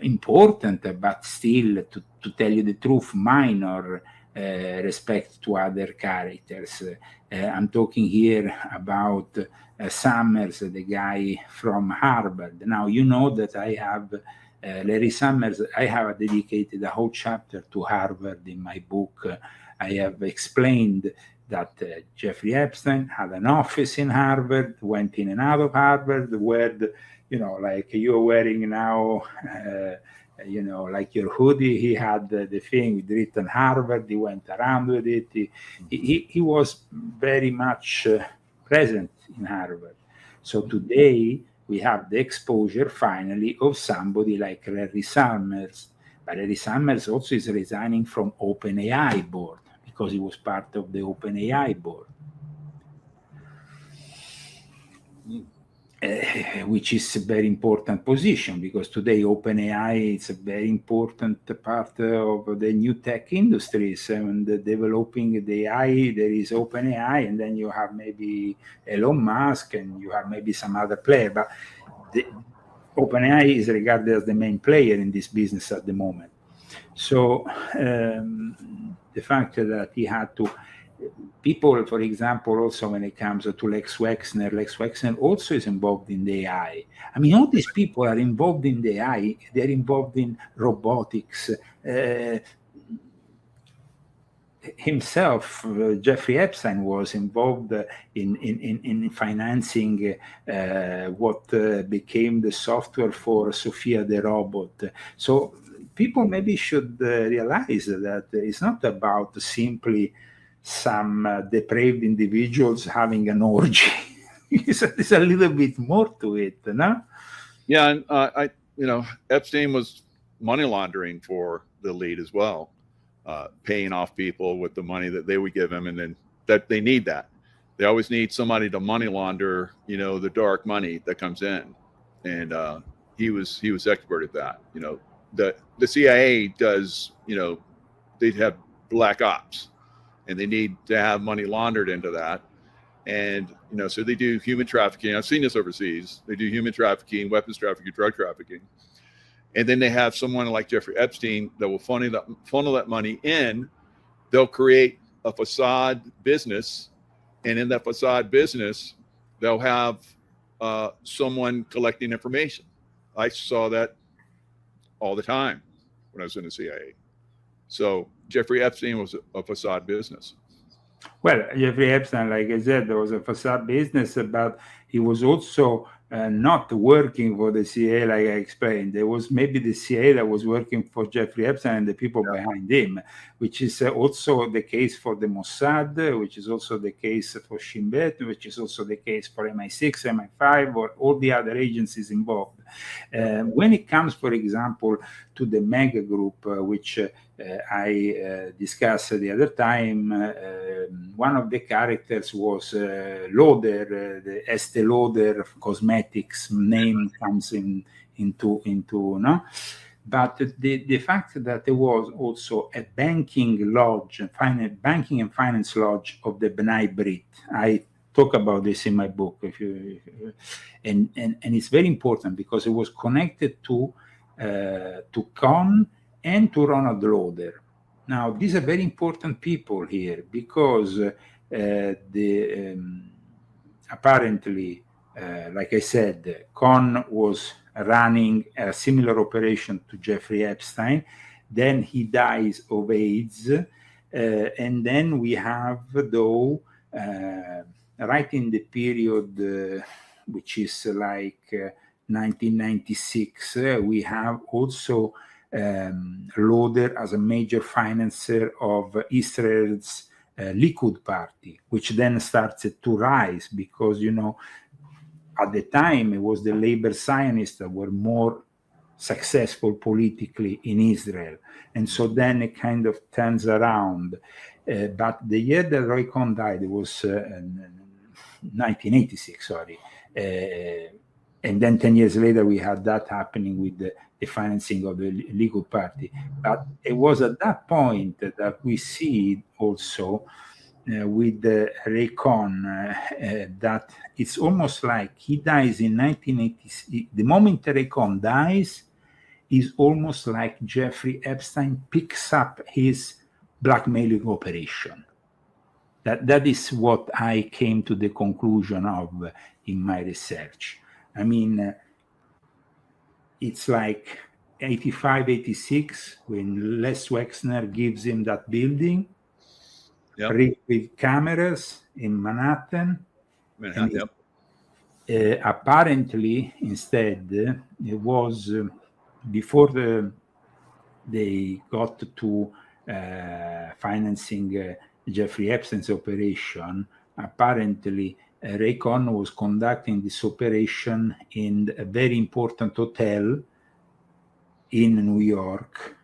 important, but still, to tell you the truth, minor respect to other characters. I'm talking here about Summers, the guy from Harvard. Now, you know that I have Larry Summers. I have dedicated a whole chapter to Harvard in my book. I have explained that Jeffrey Epstein had an office in Harvard, went in and out of Harvard, where, like you're wearing now, like your hoodie, he had the thing with written Harvard, he went around with it. He was very much present in Harvard. So today we have the exposure finally of somebody like Larry Summers. But Larry Summers also is resigning from OpenAI board because he was part of the OpenAI board. Which is a very important position, because today OpenAI is a very important part of the new tech industries, and developing the AI. There is OpenAI, and then you have maybe Elon Musk, and you have maybe some other player. But OpenAI is regarded as the main player in this business at the moment. So the fact that he had to. People, for example, also when it comes to Lex Wexner also is involved in the AI. I mean, all these people are involved in the AI. They're involved in robotics. Himself, Jeffrey Epstein, was involved in financing what became the software for Sophia the robot. So people maybe should realize that it's not about simply some depraved individuals having an orgy. There's a little bit more to it, no? Yeah, and Epstein was money laundering for the elite as well, paying off people with the money that they would give him, and then that they need that. They always need somebody to money launder, the dark money that comes in, and he was expert at that. The CIA does, they'd have black ops. And they need to have money laundered into that. And, so they do human trafficking. I've seen this overseas. They do human trafficking, weapons trafficking, drug trafficking. And then they have someone like Jeffrey Epstein that will funnel that money in. They'll create a facade business. And in that facade business, they'll have someone collecting information. I saw that all the time when I was in the CIA. So Jeffrey Epstein was a facade business. Well, Jeffrey Epstein, like I said, was a facade business, but he was also not working for the CIA, like I explained. There was maybe the CIA that was working for Jeffrey Epstein and the people behind him, which is also the case for the Mossad, which is also the case for Shin Bet, which is also the case for MI6, MI5, or all the other agencies involved. When it comes, for example, to the mega group, which I discussed the other time, one of the characters was Lauder, the Estee Lauder cosmetics name comes into no. But the fact that there was also a banking lodge, banking and finance lodge of the B'nai Brit. I talk about this in my book. And it's very important because it was connected to Cohn and to Ronald Lauder. Now, these are very important people here because apparently, like I said, Cohn was running a similar operation to Jeffrey Epstein. Then he dies of AIDS. And then we have, though, right in the period, which is like 1996, we have also Lauder as a major financer of Israel's Likud party, which then started to rise because, you know, at the time it was the labor Zionists that were more successful politically in Israel. And so then it kind of turns around. But the year that Roy Cohn died, it was 1986, sorry. And then 10 years later, we had that happening with the financing of the Likud party. But it was at that point that we see also with Ray Cohn that it's almost like he dies in 1986. The moment Ray Cohn dies is almost like Jeffrey Epstein picks up his blackmailing operation. That is what I came to the conclusion of in my research. I mean, it's like 85, 86 when Les Wexner gives him that building with cameras in Manhattan. Apparently, instead, it was before they got to financing Jeffrey Epstein's operation. Apparently, Ray Cohn was conducting this operation in a very important hotel in New York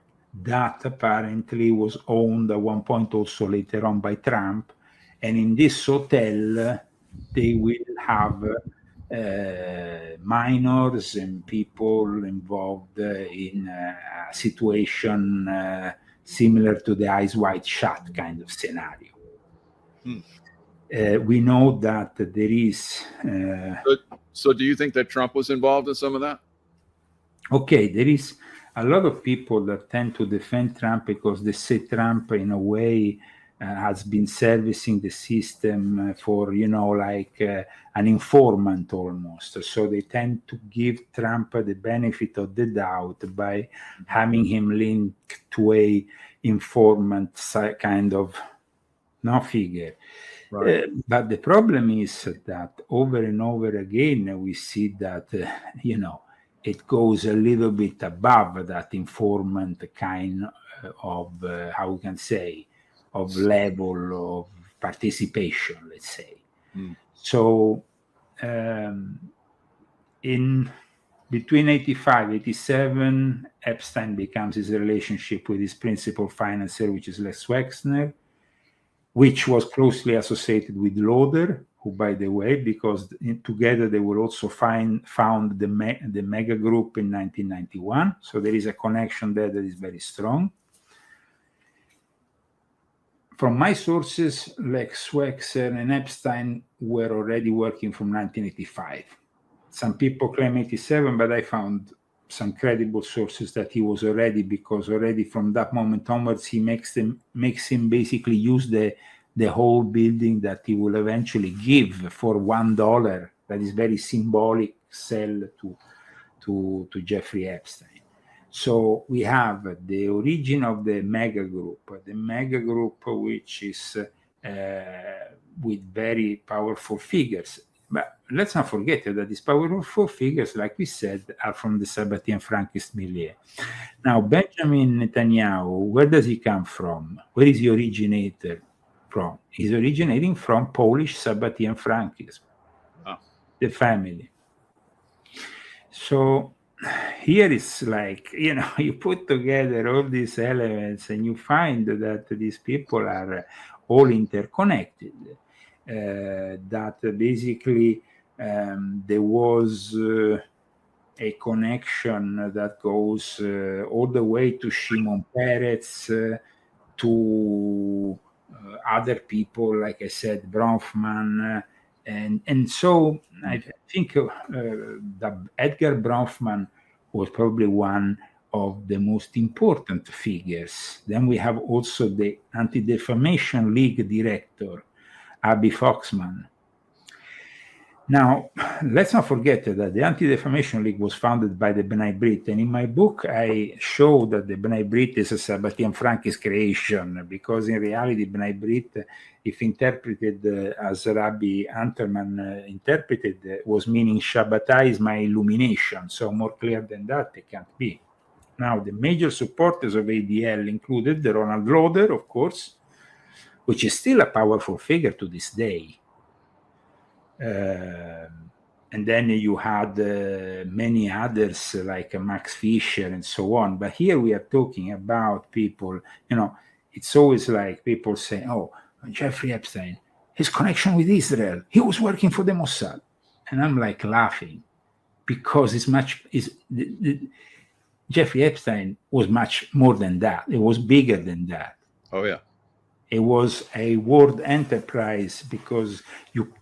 that apparently was owned at one point also later on by Trump. And in this hotel, they will have minors and people involved in a situation similar to the Eyes Wide Shut kind of scenario. We know that there is... So do you think that Trump was involved in some of that? Okay, there is a lot of people that tend to defend Trump because they say Trump, in a way, has been servicing the system for, you know, like an informant almost. So they tend to give Trump the benefit of the doubt by having him linked to a informant kind of figure. Right. But the problem is that over and over again, we see that, you know, it goes a little bit above that informant kind of, how we can say, of level of participation, let's say. So in between 85, 87, Epstein becomes his relationship with his principal financier, which is Les Wexner, which was closely associated with Lauder, who, by the way, because together they will also found the mega group in 1991. So there is a connection there that is very strong. From my sources, Les Wexner and Epstein were already working from 1985. Some people claim 87, but I found some credible sources that he was already, because already from that moment onwards, he makes him basically use the whole building that he will eventually give for $1. That is very symbolic, sell to Jeffrey Epstein. So we have the origin of the mega group, which is with very powerful figures. But let's not forget that these powerful figures, like we said, are from the Sabbatean Frankist milieu. Now, Benjamin Netanyahu, where does he come from? Where is he originated from? He's originating from Polish Sabbatean Frankism, the family. So here it's like, you put together all these elements and you find that these people are all interconnected. That basically there was a connection that goes all the way to Shimon Peretz, to other people, like I said, Bronfman, and so I think that Edgar Bronfman was probably one of the most important figures. Then we have also the Anti-Defamation League director, Abby Foxman. Now, let's not forget that the Anti-Defamation League was founded by the B'nai B'rith, and in my book I show that the B'nai B'rith is a Sabbatean Frankist creation, because in reality B'nai B'rith, if interpreted as Rabbi Unterman interpreted, was meaning Shabbata is my illumination, so more clear than that it can't be. Now, the major supporters of ADL included the Ronald Lauder, of course, which is still a powerful figure to this day. And then you had many others like Max Fisher and so on. But here we are talking about people, it's always like people say, oh, Jeffrey Epstein, his connection with Israel, he was working for the Mossad. And I'm like laughing, because Jeffrey Epstein was much more than that. It was bigger than that. Oh, yeah. It was a world enterprise, because you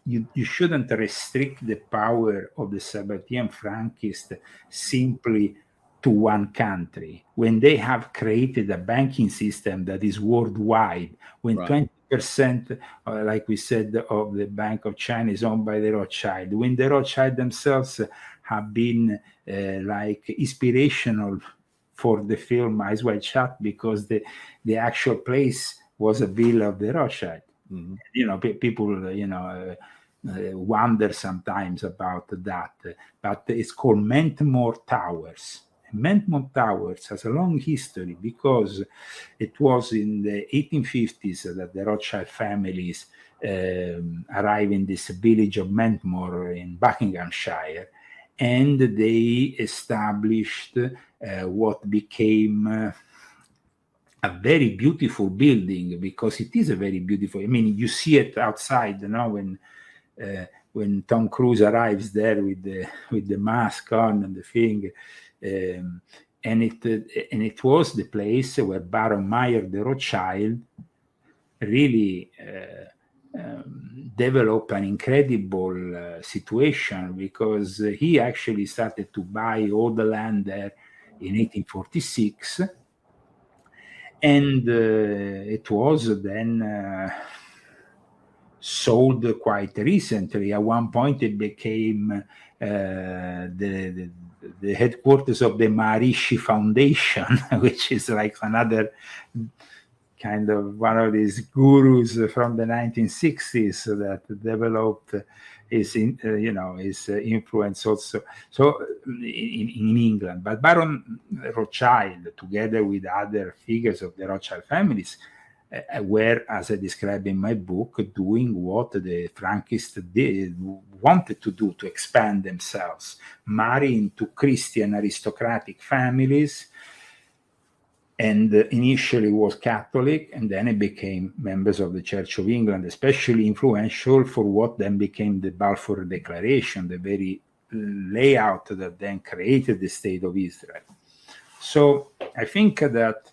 shouldn't restrict the power of the Sabbatean Frankists simply to one country. When they have created a banking system that is worldwide, when 20%, like we said, of the Bank of China is owned by the Rothschild, when the Rothschild themselves have been like inspirational for the film Eyes Wide Shut, because the actual place was a villa of the Rothschild. Mm-hmm. People, wonder sometimes about that, but it's called Mentmore Towers. Mentmore Towers has a long history, because it was in the 1850s that the Rothschild families arrived in this village of Mentmore in Buckinghamshire, and they established what became a very beautiful building, because it is a very beautiful. I mean, you see it outside, when Tom Cruise arrives there with the mask on and the thing, and it was the place where Baron Meyer the Rothschild really developed an incredible situation, because he actually started to buy all the land there in 1846. And it was then sold quite recently. At one point, it became the headquarters of the Maharishi Foundation, which is like another kind of one of these gurus from the 1960s that developed his influence also. So in England, but Baron Rothschild, together with other figures of the Rothschild families, were, as I described in my book, doing what the Frankists wanted to do to expand themselves, marry into Christian aristocratic families. And initially was Catholic, and then it became members of the Church of England, especially influential for what then became the Balfour Declaration, the very layout that then created the State of Israel. So I think that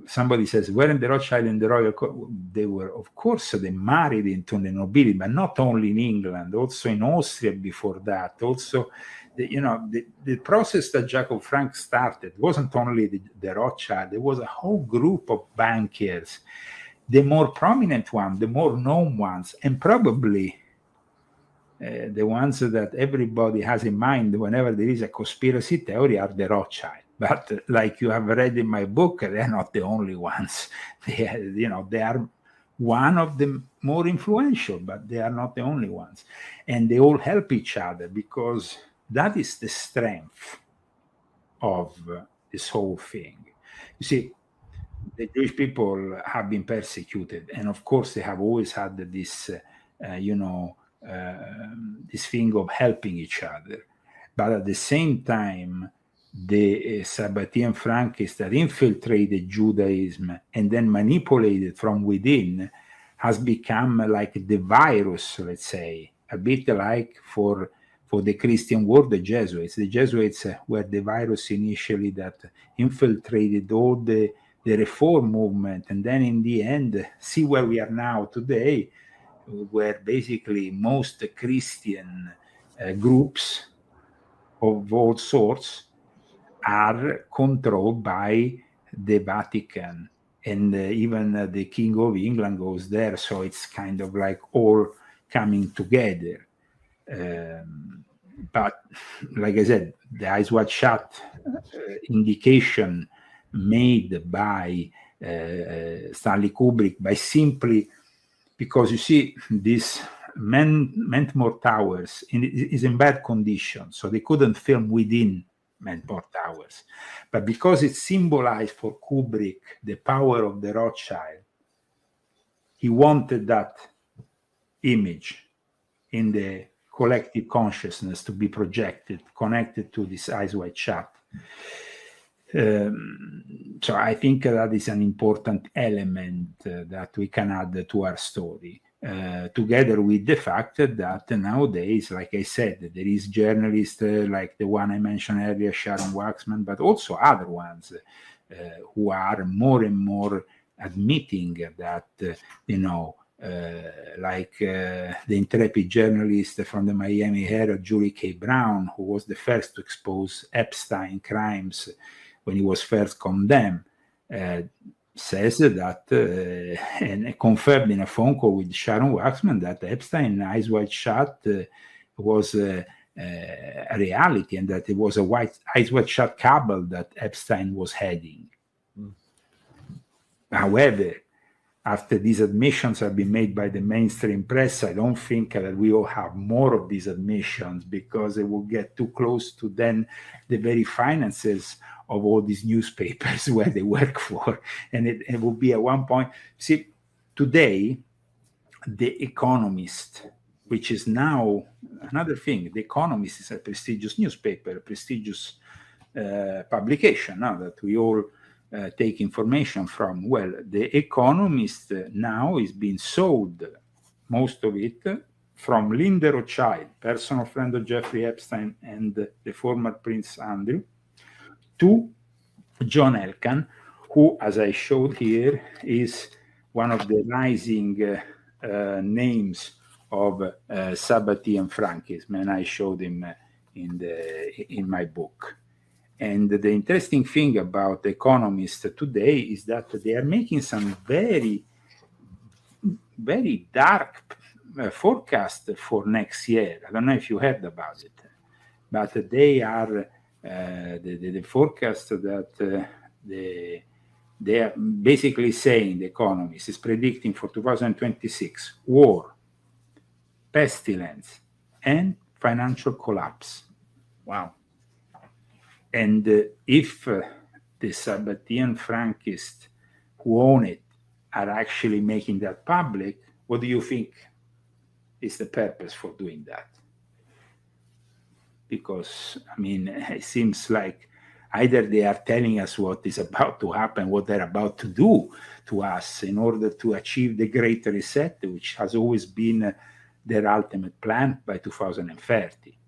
somebody says, weren't the Rothschild and the royal they were, of course, they married into the nobility, but not only in England, also in Austria before that. Also, the process that Jacob Frank started wasn't only the Rothschild, there was a whole group of bankers, the more prominent ones, the more known ones, and probably the ones that everybody has in mind whenever there is a conspiracy theory are the Rothschild. But like you have read in my book, they're not the only ones. They are one of the more influential, but they are not the only ones. And they all help each other, because that is the strength of this whole thing. You see, the Jewish people have been persecuted, and of course they have always had this, this thing of helping each other. But at the same time, the Sabbatean Frankists that infiltrated Judaism and then manipulated from within has become like the virus, let's say, a bit like for the Christian world, the Jesuits. The Jesuits were the virus initially that infiltrated all the reform movement, and then in the end, see where we are now today, where basically most Christian groups of all sorts are controlled by the Vatican, and even the King of England goes there, so it's kind of like all coming together. But like I said, the Eyes Wide Shut indication made by Stanley Kubrick, by simply, because you see, this Mentmore Towers is in bad condition, so they couldn't film within Mentmore Towers. But because it symbolized for Kubrick the power of the Rothschild, he wanted that image in the collective consciousness to be projected, connected to this Eyes Wide Shut. So I think that is an important element that we can add to our story, together with the fact that nowadays, like I said, there is journalists like the one I mentioned earlier, Sharon Waxman, but also other ones who are more and more admitting that, like the intrepid journalist from the Miami Herald, Julie K. Brown, who was the first to expose Epstein crimes when he was first condemned, says that, and confirmed in a phone call with Sharon Waxman, that Epstein, Eyes Wide Shut, was a reality, and that it was a Eyes Wide Shut cabal that Epstein was heading. However, after these admissions have been made by the mainstream press, I don't think that we will have more of these admissions, because it will get too close to then the very finances of all these newspapers where they work for. And it will be at one point. See, today, The Economist, which is now another thing, The Economist is a prestigious newspaper, a prestigious publication now that we all take information from. Well, The Economist now is being sold, most of it, from Linda Rothschild, personal friend of Jeffrey Epstein and the former Prince Andrew, to John Elkann, who, as I showed here, is one of the rising names of Sabbatean Frankism, and I showed him in my book. And the interesting thing about The Economist today is that they are making some very, very dark forecast for next year. I don't know if you heard about it, but they are the forecast that they are basically saying, The Economist is predicting for 2026 war, pestilence, and financial collapse. Wow. And if the Sabbatean Frankists who own it are actually making that public, what do you think is the purpose for doing that? Because, I mean, it seems like either they are telling us what is about to happen, what they're about to do to us in order to achieve the Great Reset, which has always been their ultimate plan by 2030.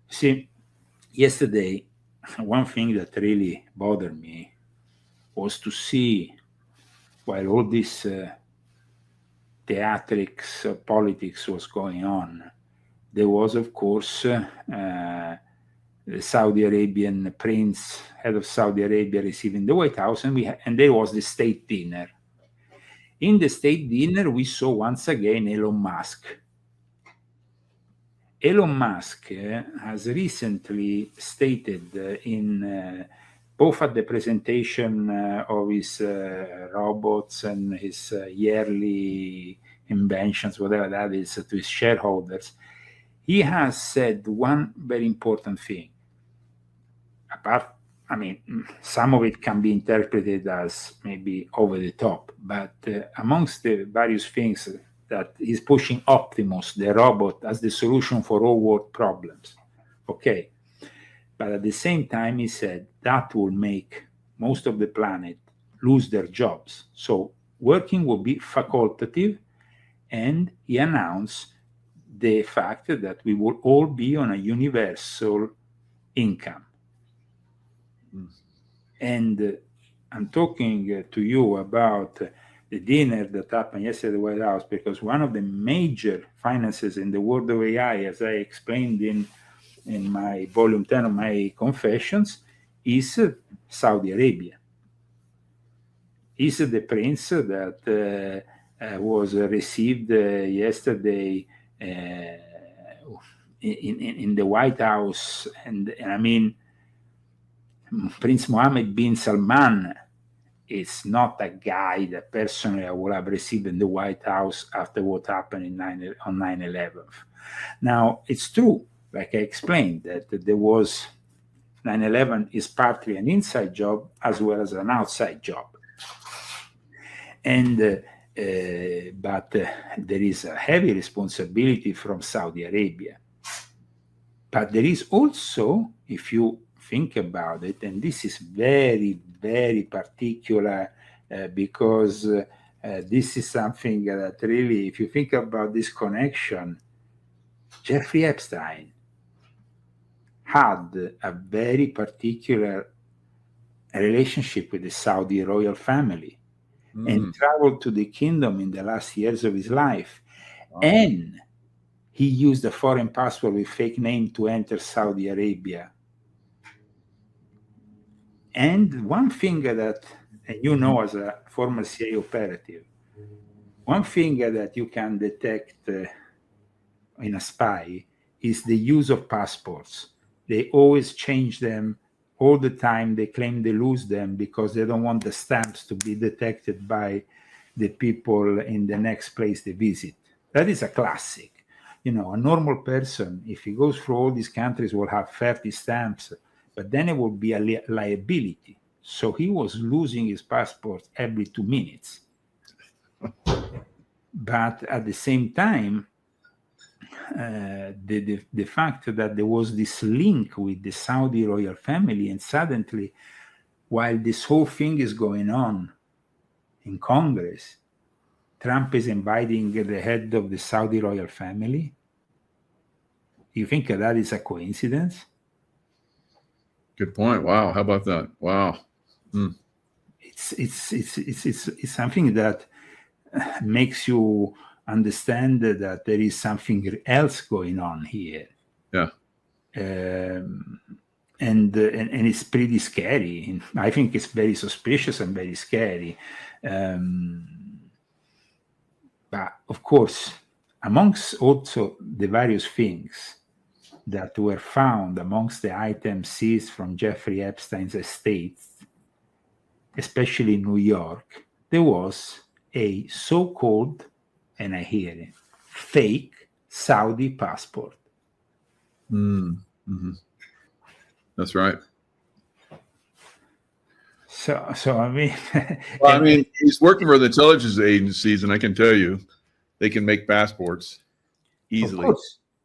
See, yesterday, one thing that really bothered me was to see, while all this theatrics, politics was going on, there was, of course, the Saudi Arabian prince, head of Saudi Arabia, receiving the White House, and there was the state dinner. In the state dinner, we saw once again Elon Musk. Elon Musk has recently stated in both at the presentation of his robots and his yearly inventions, whatever that is, to his shareholders, he has said one very important thing. Some of it can be interpreted as maybe over the top, but amongst the various things that he's pushing Optimus, the robot, as the solution for all world problems. Okay. But at the same time, he said that will make most of the planet lose their jobs. So working will be facultative, and he announced the fact that we will all be on a universal income. And I'm talking to you about the dinner that happened yesterday at the White House, because one of the major finances in the world of AI, as I explained in my volume 10 of my confessions, is Saudi Arabia. Is the prince that was received yesterday in the White House, and I mean, Prince Mohammed bin Salman is not a guy that personally I would have received in the White House after what happened on 9/11. Now, it's true, like I explained, that there was 9/11 is partly an inside job as well as an outside job. And but there is a heavy responsibility from Saudi Arabia. But there is also, if you think about it, and this is very, very particular because this is something that really, if you think about this connection, Jeffrey Epstein had a very particular relationship with the Saudi royal family and traveled to the kingdom in the last years of his life. Wow. And he used a foreign passport with fake name to enter Saudi Arabia. And one thing that, and you know, as a former CIA operative, one thing that you can detect in a spy is the use of passports. They always change them all the time. They claim they lose them because they don't want the stamps to be detected by the people in the next place they visit. That is a classic. You know, a normal person, if he goes through all these countries, will have 30 stamps, but then it will be a liability. So he was losing his passport every 2 minutes. But at the same time, the fact that there was this link with the Saudi royal family, and suddenly, while this whole thing is going on in Congress, Trump is inviting the head of the Saudi royal family. You think that is a coincidence? Good point. Wow. How about that? Wow. It's something that makes you understand that there is something else going on here. Yeah. And it's pretty scary. I think it's very suspicious and very scary. But of course, amongst also the various things that were found amongst the items seized from Jeffrey Epstein's estate, especially in New York, there was a so-called, and I hear it, fake Saudi passport. Mm-hmm. That's right. So I mean, well, I mean, he's working for the intelligence agencies, and I can tell you, they can make passports easily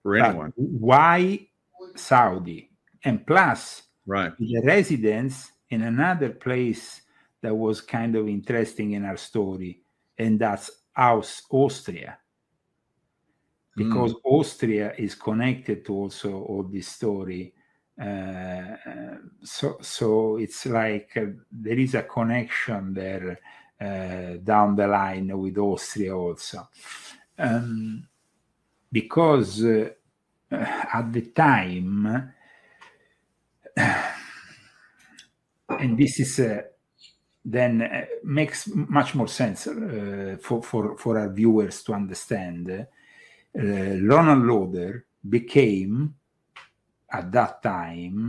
for anyone. Why Saudi? And plus, right, the residence in another place that was kind of interesting in our story, and that's Austria, because Austria is connected to also all this story. So it's like there is a connection there down the line with Austria also, because at the time, and this is then makes much more sense for our viewers to understand. Ronald Lauder became at that time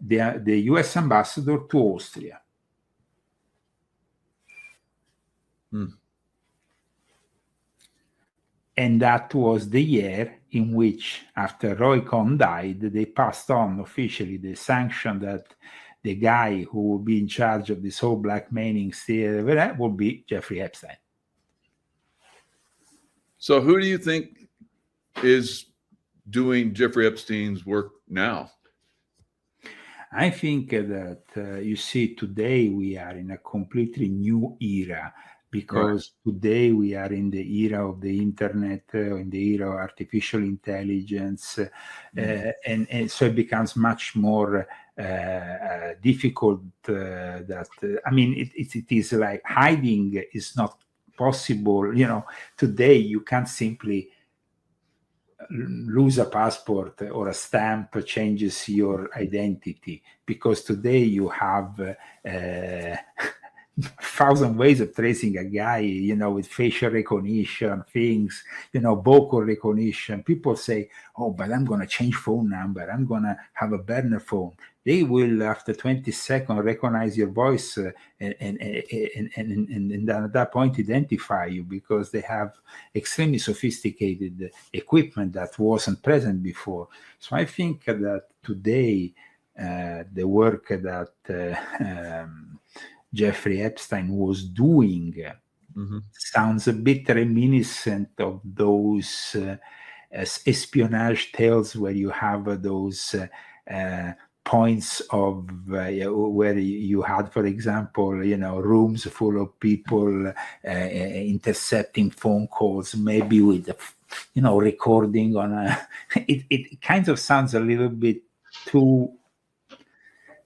the US ambassador to Austria. And that was the year in which, after Roy Cohn died, they passed on officially the sanction that the guy who will be in charge of this whole blackmailing theater will be Jeffrey Epstein. So who do you think is doing Jeffrey Epstein's work now? I think that you see, today we are in a completely new era, because today we are in the era of the internet, in the era of artificial intelligence, and so it becomes much more difficult. It is like hiding is not possible. Today you can't simply lose a passport or a stamp changes your identity, because today you have 1,000 ways of tracing a guy, with facial recognition, things, vocal recognition. People say, oh, but I'm going to change phone number. I'm going to have a burner phone. They will, after 20 seconds, recognize your voice and at that point identify you, because they have extremely sophisticated equipment that wasn't present before. So I think that today the work that Jeffrey Epstein was doing sounds a bit reminiscent of those espionage tales where you have those points of where you had, for example, rooms full of people intercepting phone calls, maybe with recording on a. It kind of sounds a little bit too.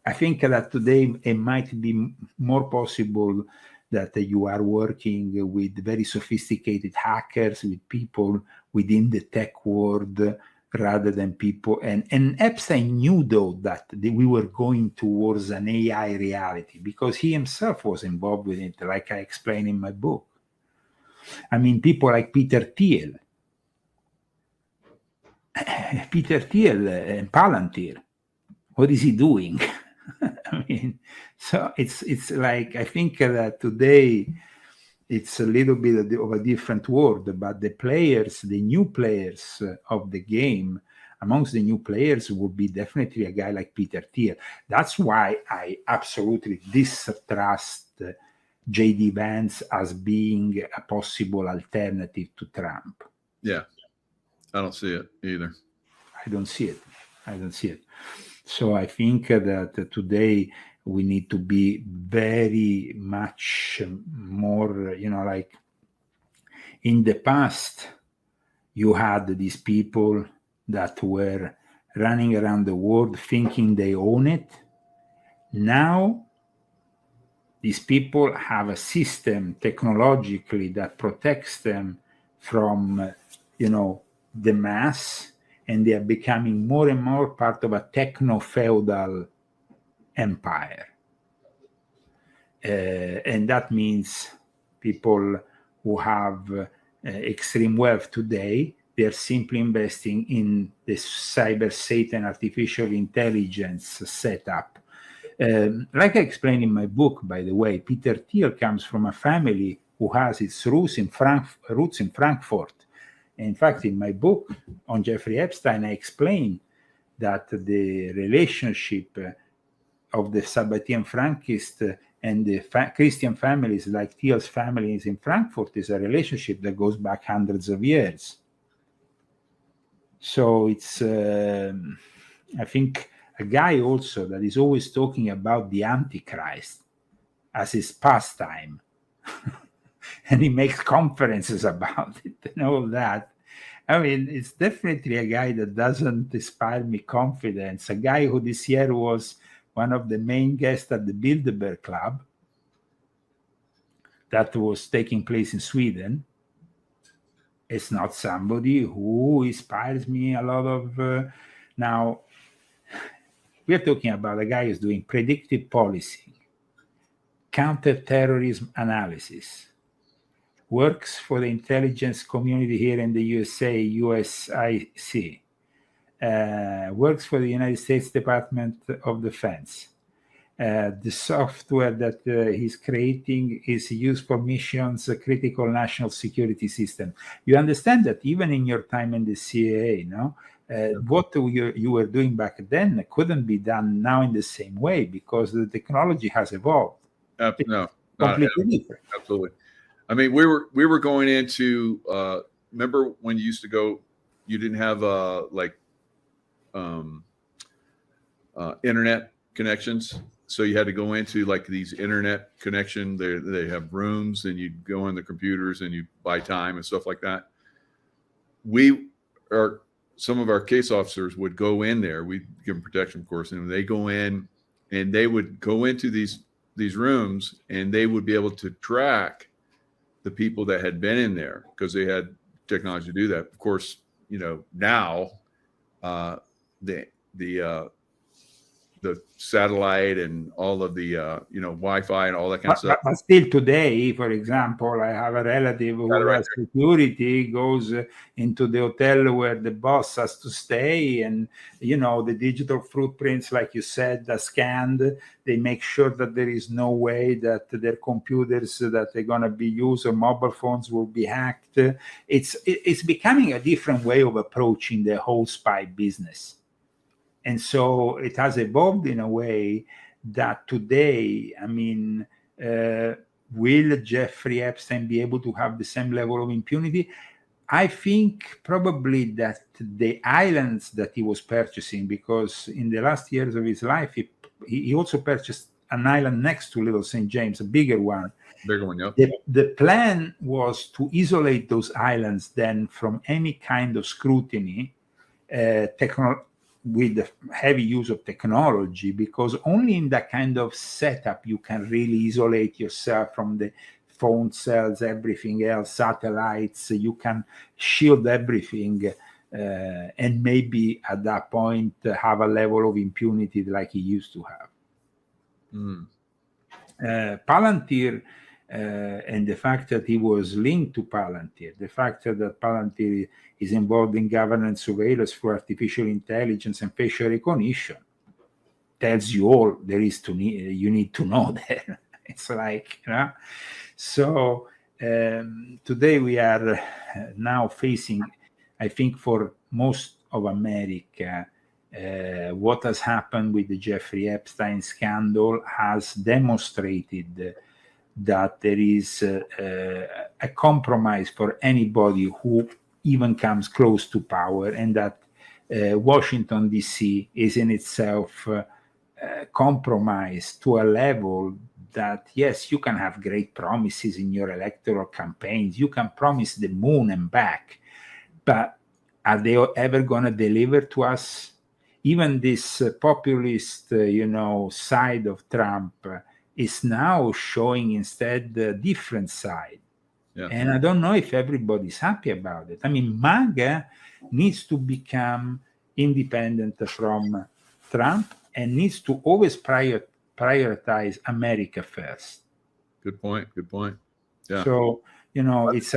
I think that today it might be more possible that you are working with very sophisticated hackers, with people within the tech world, rather than people. And Epstein knew, though, that we were going towards an AI reality, because he himself was involved with it, like I explain in my book. People like Peter Thiel and Palantir, what is he doing? So it's like, I think that today it's a little bit of a different world, but the new players of the game, amongst the new players would be definitely a guy like Peter Thiel. That's why I absolutely distrust J.D. Vance as being a possible alternative to Trump. Yeah, I don't see it either. I don't see it. So I think that today we need to be very much more, like in the past, you had these people that were running around the world thinking they own it. Now, these people have a system technologically that protects them from, the mass, and they are becoming more and more part of a techno-feudal empire. And that means people who have extreme wealth today, they're simply investing in the cyber Satan artificial intelligence setup. Like I explained in my book, by the way, Peter Thiel comes from a family who has its roots in Frankfurt. In fact, in my book on Jeffrey Epstein, I explain that the relationship of the Sabbatean Frankist and the Christian families, like Thiel's families in Frankfurt, is a relationship that goes back hundreds of years. So it's, I think, a guy also that is always talking about the Antichrist as his pastime. And he makes conferences about it and all that. It's definitely a guy that doesn't inspire me confidence. A guy who this year was one of the main guests at the Bilderberg Club that was taking place in Sweden. It's not somebody who inspires me a lot of. Now, we're talking about a guy who's doing predictive policing, counterterrorism analysis, works for the intelligence community here in the USA, USIC, works for the United States Department of Defense. The software that he's creating is used for missions, a critical national security system. You understand that even in your time in the CIA, no? What you were doing back then couldn't be done now in the same way because the technology has evolved. No, completely different. Absolutely. I mean, we were going into. Remember when you used to go? You didn't have internet connections, so you had to go into like these internet connection. They have rooms, and you go on the computers and you buy time and stuff like that. Some of our case officers would go in there. We give them protection, of course, and they go in, and they would go into these rooms, and they would be able to track the people that had been in there because they had technology to do that. Of course, now the satellite and all of the Wi-Fi and all that kind of stuff. But still today, for example, I have a relative who has security, goes into the hotel where the boss has to stay, and the digital footprints, like you said, are scanned. They make sure that there is no way that their computers that they're going to be used or mobile phones will be hacked. It's becoming a different way of approaching the whole spy business. And so it has evolved in a way that today, I mean, will Jeffrey Epstein be able to have the same level of impunity? I think probably that the islands that he was purchasing, because in the last years of his life, he also purchased an island next to Little St. James, a bigger one. Bigger one, yeah. The plan was to isolate those islands then from any kind of scrutiny, with the heavy use of technology, because only in that kind of setup you can really isolate yourself from the phone cells, everything else, satellites. You can shield everything, and maybe at that point have a level of impunity like he used to have. Palantir, and the fact that he was linked to Palantir, the fact that Palantir is involved in governance surveillance for artificial intelligence and facial recognition, tells you all there is you need to know that. It's like, So today we are now facing, I think, for most of America, what has happened with the Jeffrey Epstein scandal has demonstrated that there is a compromise for anybody who even comes close to power, and that Washington, D.C. is in itself compromised to a level that, yes, you can have great promises in your electoral campaigns. You can promise the moon and back, but are they ever going to deliver to us? Even this populist, side of Trump is now showing instead the different side. Yeah. And I don't know if everybody's happy about it. I mean, MAGA needs to become independent from Trump and needs to always prioritize America first. Good point. Yeah. So, it's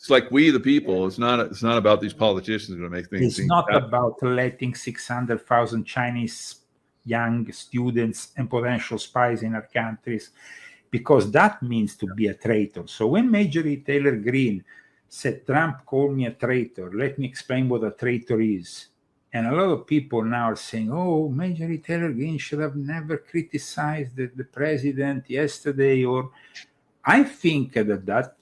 like we the people. It's not about these politicians going to make things. It's not about letting 600,000 Chinese young students and potential spies in our countries, because that means to be a traitor. So when Marjorie Taylor Greene said, Trump called me a traitor, let me explain what a traitor is. And a lot of people now are saying, oh, Marjorie Taylor Greene should have never criticized the president yesterday. Or I think that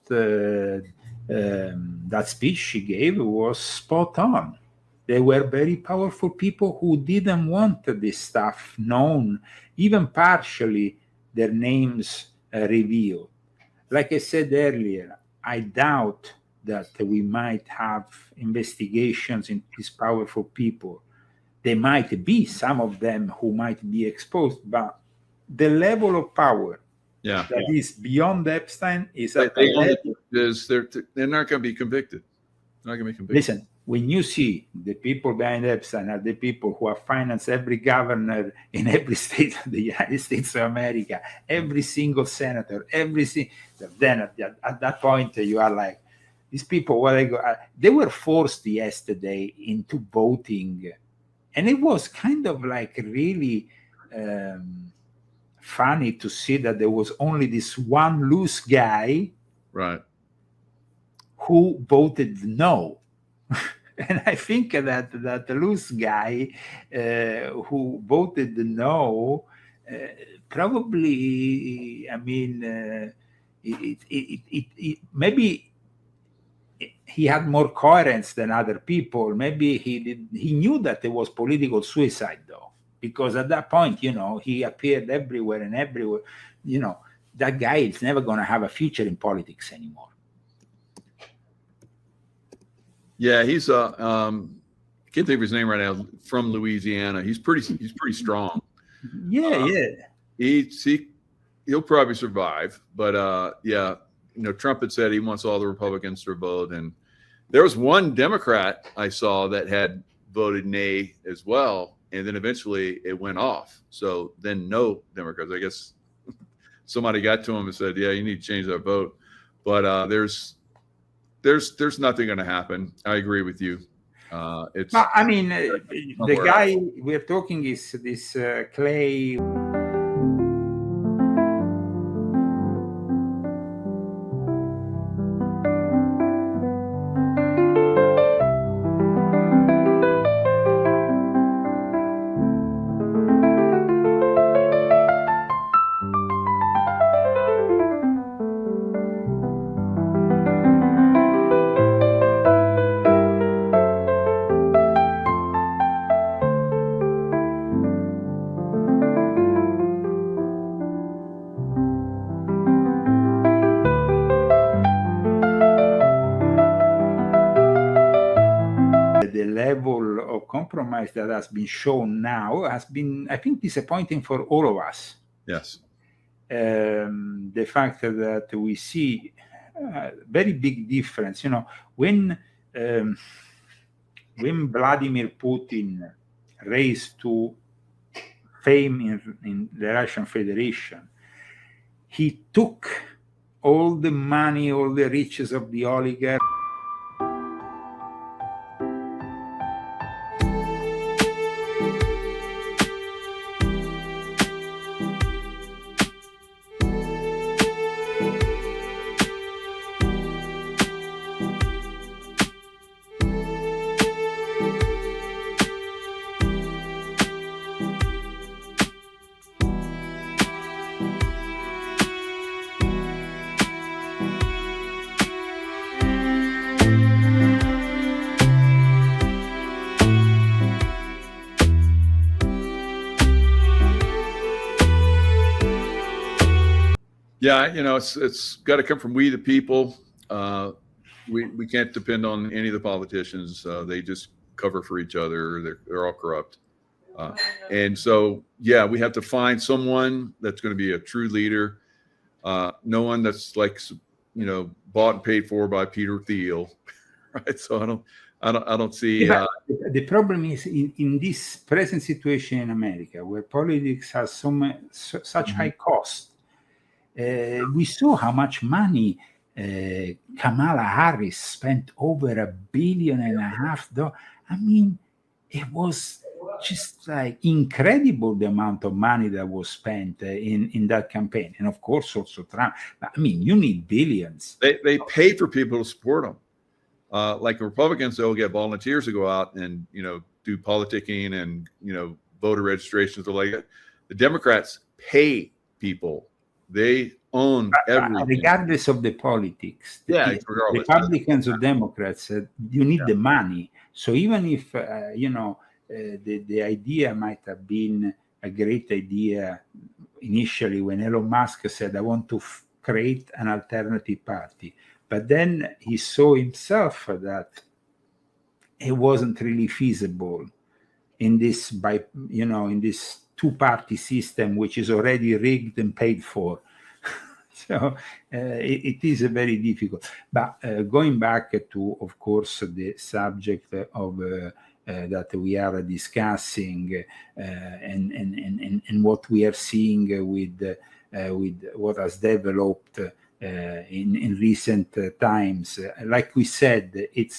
speech she gave was spot on. They were very powerful people who didn't want this stuff known, even partially their names revealed. Like I said earlier, I doubt that we might have investigations into these powerful people. There might be some of them who might be exposed, but the level of power that is beyond Epstein is at a level. They're not going to be convicted. Listen, when you see the people behind Epstein are the people who have financed every governor in every state of the United States of America, every single senator, then at that point you are like, these people, they were forced yesterday into voting. And it was kind of like really funny to see that there was only this one loose guy, right, who voted no. And I think that the loose guy who voted no, probably, I mean, maybe he had more coherence than other people. Maybe he knew that it was political suicide, though, because at that point, he appeared everywhere and everywhere. That guy is never going to have a future in politics anymore. Yeah, he's I can't think of his name right now. From Louisiana, he's pretty strong. Yeah. He'll probably survive, but yeah, Trump had said he wants all the Republicans to vote, and there was one Democrat I saw that had voted nay as well, and then eventually it went off. So then no Democrats. I guess somebody got to him and said, "Yeah, you need to change that vote." But there's nothing going to happen. I agree with you. It's. I mean, the guy we're talking is this Clay. Compromise that has been shown now has been, I think, disappointing for all of us. Yes. The fact that we see a very big difference, when Vladimir Putin raised to fame in the Russian Federation, he took all the money, all the riches of the oligarchs. Yeah, it's got to come from we the people. We can't depend on any of the politicians. They just cover for each other. They're all corrupt. And so, yeah, we have to find someone that's going to be a true leader. No one that's like, bought and paid for by Peter Thiel, right? So I don't see. The problem is in this present situation in America, where politics has such high cost. We saw how much money Kamala Harris spent, over $1.5 billion. I mean, it was just like incredible, the amount of money that was spent in that campaign. And of course, also Trump. I mean, you need billions. They pay for people to support them. Like Republicans, they'll get volunteers to go out and, do politicking and, voter registrations or like that. The Democrats pay people. They own everything. Regardless of the politics. Republicans or Democrats, you need the money. So even if, the idea might have been a great idea initially when Elon Musk said, I want to create an alternative party. But then he saw himself that it wasn't really feasible in this, in this two-party system, which is already rigged and paid for. So it is very difficult. But going back to, of course, the subject of that we are discussing and what we are seeing with what has developed in recent times. Like we said, it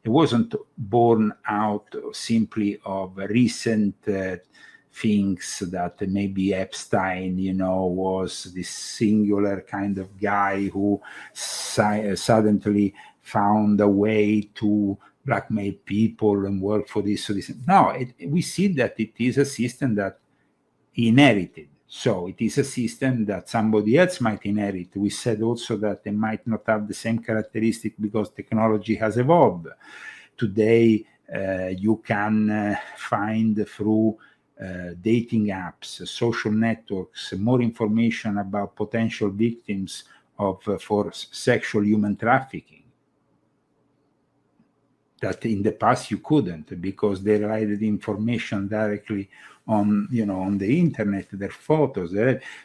wasn't born out simply of recent things that maybe Epstein, was this singular kind of guy who suddenly found a way to blackmail people and work for this or this. No, we see that it is a system that he inherited. So it is a system that somebody else might inherit. We said also that they might not have the same characteristic because technology has evolved. Today, you can find through dating apps, social networks, more information about potential victims for sexual human trafficking that in the past you couldn't, because they relied the information directly on the internet, their photos.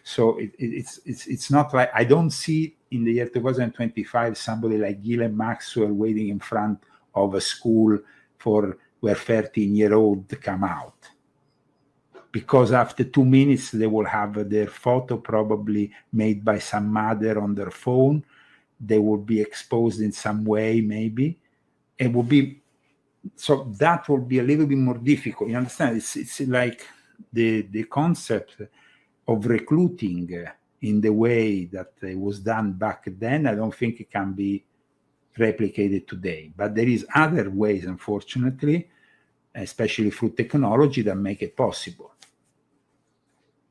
So it's not like, I don't see in the year 2025 somebody like Ghislaine Maxwell waiting in front of a school where 13-year-old come out, because after 2 minutes they will have their photo probably made by some mother on their phone. They will be exposed in some way, maybe. It will be, so that will be a little bit more difficult. You understand? It's like the concept of recruiting in the way that it was done back then. I don't think it can be replicated today, but there is other ways, unfortunately, especially through technology, that make it possible.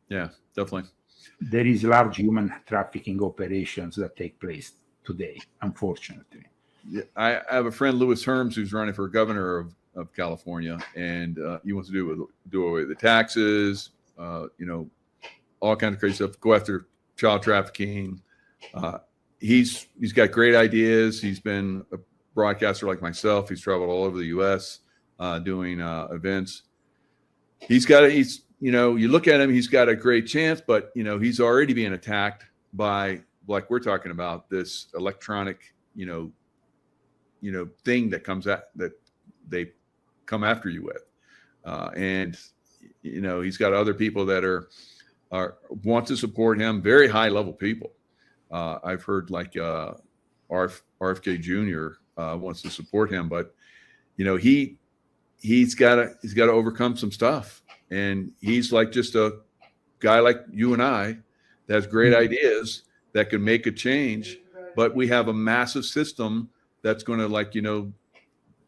Yeah, definitely. There is large human trafficking operations that take place today, unfortunately. Yeah, I have a friend, Louis Herms, who's running for governor of California, and he wants to do away with the taxes, all kinds of crazy stuff, go after child trafficking. He's got great ideas. He's been a broadcaster like myself. He's traveled all over the U.S. Doing events. You look at him, he's got a great chance, but he's already being attacked by, like we're talking about, this electronic, thing that they come after you with, and he's got other people that are want to support him, very high level people. I've heard like RFK Jr. Wants to support him, but he's got to overcome some stuff, and he's like just a guy like you and I that has great ideas that can make a change, but we have a massive system that's going to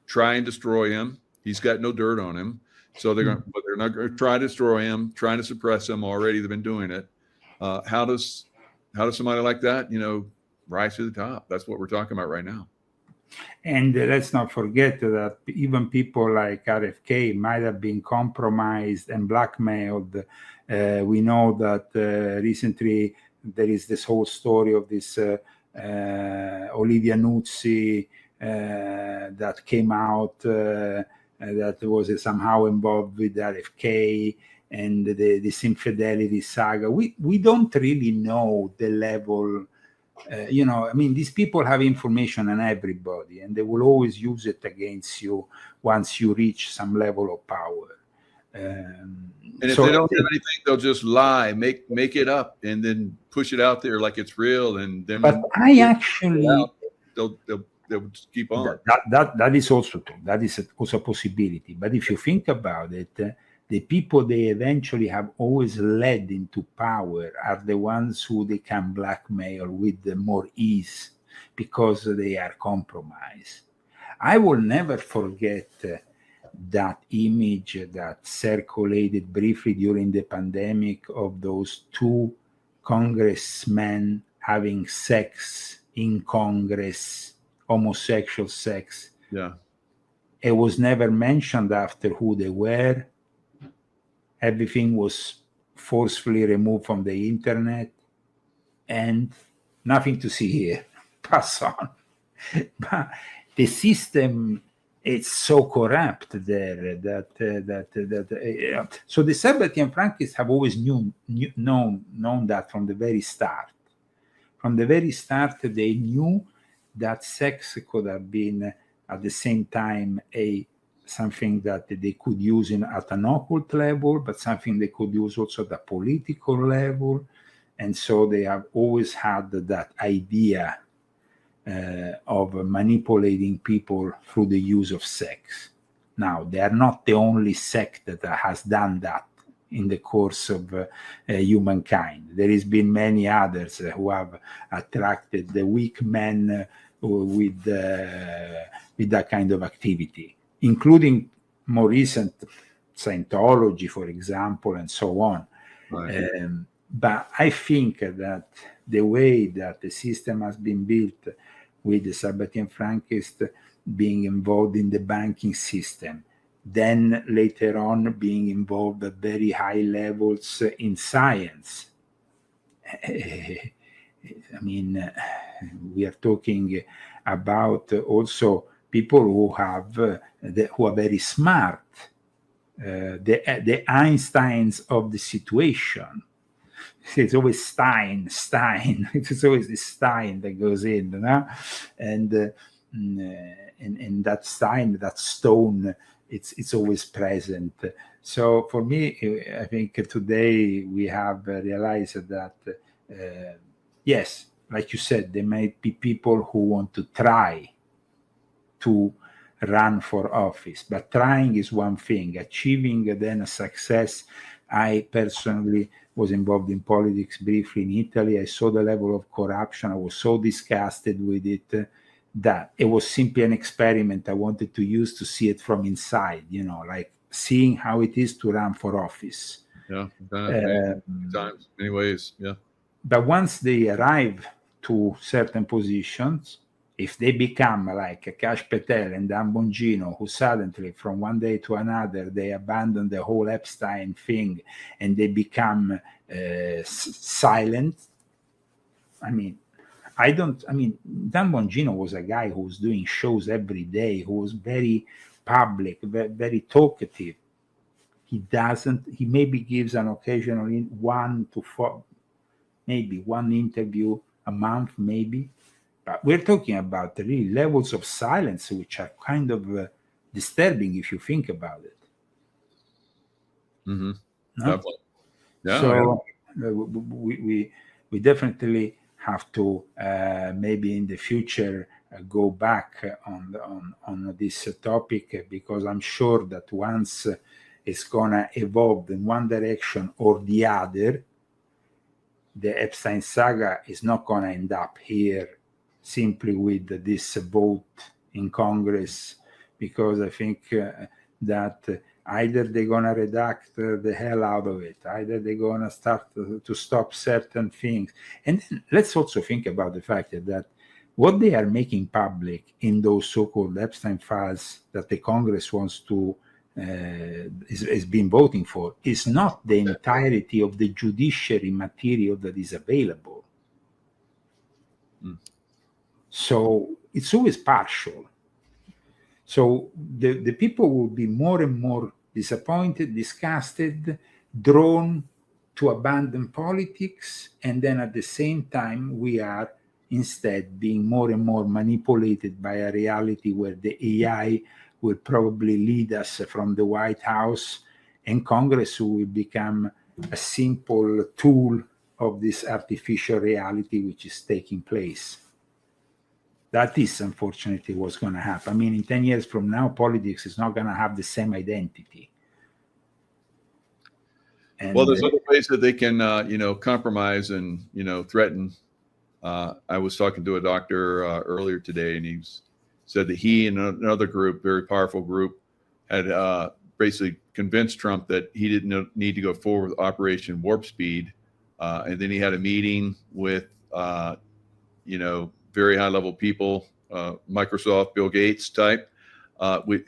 try and destroy him. He's got no dirt on him, so they're not going to try to destroy him, trying to suppress him. Already they've been doing it. How does somebody like that rise to the top? That's what we're talking about right now. And let's not forget that even people like RFK might have been compromised and blackmailed. We know that recently there is this whole story of this Olivia Nuzzi that came out that was somehow involved with RFK and this infidelity saga. We don't really know the level. These people have information on everybody, and they will always use it against you once you reach some level of power. And if they don't have anything, they'll just lie, make it up, and then push it out there like it's real. And then, but I actually, they'll just keep on. That is also true. That is also a possibility. But if you think about it, the people they eventually have always led into power are the ones who they can blackmail with more ease because they are compromised. I will never forget that image that circulated briefly during the pandemic of those two congressmen having sex in Congress, homosexual sex. Yeah. It was never mentioned after who they were. Everything was forcefully removed from the internet, and nothing to see here. Pass on. But the system it's so corrupt there so the Sabbatean Frankists have always known that from the very start. From the very start, they knew that sex could have been at the same time something that they could use at an occult level, but something they could use also at a political level. And so they have always had that idea of manipulating people through the use of sex. Now, they are not the only sect that has done that in the course of humankind. There has been many others who have attracted the weak men with that kind of activity, including more recent Scientology, for example, and so on. Right. But I think that the way that the system has been built, with the Sabbatean Frankists being involved in the banking system, then later on being involved at very high levels in science. I mean, we are talking about also people who are very smart, the Einsteins of the situation. It's always Stein. It's always the Stein that goes in, no? And that Stein, that stone, it's always present. So for me, I think today we have realized that yes, like you said, there might be people who want to try to run for office, but trying is one thing. Achieving then a success. I personally was involved in politics briefly in Italy. I saw the level of corruption. I was so disgusted with it that it was simply an experiment I wanted to use to see it from inside, like seeing how it is to run for office. Yeah, many times, many ways, yeah. But once they arrive to certain positions, if they become like Kash Patel and Dan Bongino, who suddenly from one day to another, they abandon the whole Epstein thing and they become silent. Dan Bongino was a guy who was doing shows every day, who was very public, very talkative. He maybe gives an occasional 1 to 4, maybe one interview a month, maybe. But we're talking about really levels of silence which are kind of disturbing if you think about it. Mm-hmm. No? Definitely. Yeah. So we definitely have to maybe in the future go back on this topic, because I'm sure that once it's gonna evolve in one direction or the other, the Epstein saga is not gonna end up here simply with this vote in Congress, because I think that either they're gonna redact the hell out of it, either they're gonna start to stop certain things. And then let's also think about the fact that what they are making public in those so-called Epstein files that the Congress wants to is been voting for is not the entirety of the judiciary material that is available. So it's always partial. So the people will be more and more disappointed, disgusted, drawn to abandon politics, and then at the same time we are instead being more and more manipulated by a reality where the AI will probably lead us from the White House, and Congress will become a simple tool of this artificial reality which is taking place. That is unfortunately what's going to happen. I mean, in 10 years from now, politics is not going to have the same identity. And well, there's other ways that they can, compromise and, threaten. I was talking to a doctor earlier today, and he said that he and another group, very powerful group, had basically convinced Trump that he didn't need to go forward with Operation Warp Speed. And then he had a meeting with, very high level people, Microsoft, Bill Gates type,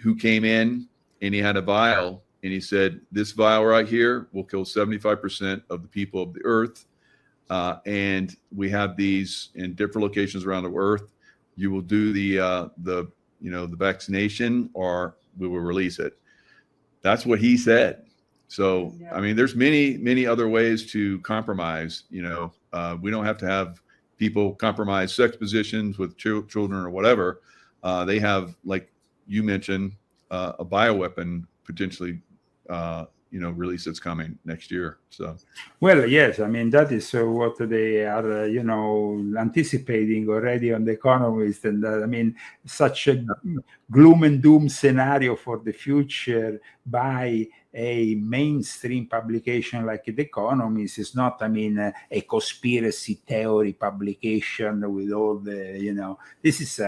who came in, and he had a vial, and he said, this vial right here will kill 75% of the people of the earth. And we have these in different locations around the earth. You will do the the vaccination, or we will release it. That's what he said. So, I mean, there's many other ways to compromise. We don't have to have people compromise sex positions with children or whatever. They have, like you mentioned, a bioweapon potentially, release that's coming next year. So, well, yes, I mean that is what they are, anticipating already on The Economist, and I mean such a gloom and doom scenario for the future by a mainstream publication like The Economist is not, a conspiracy theory publication with all the, this is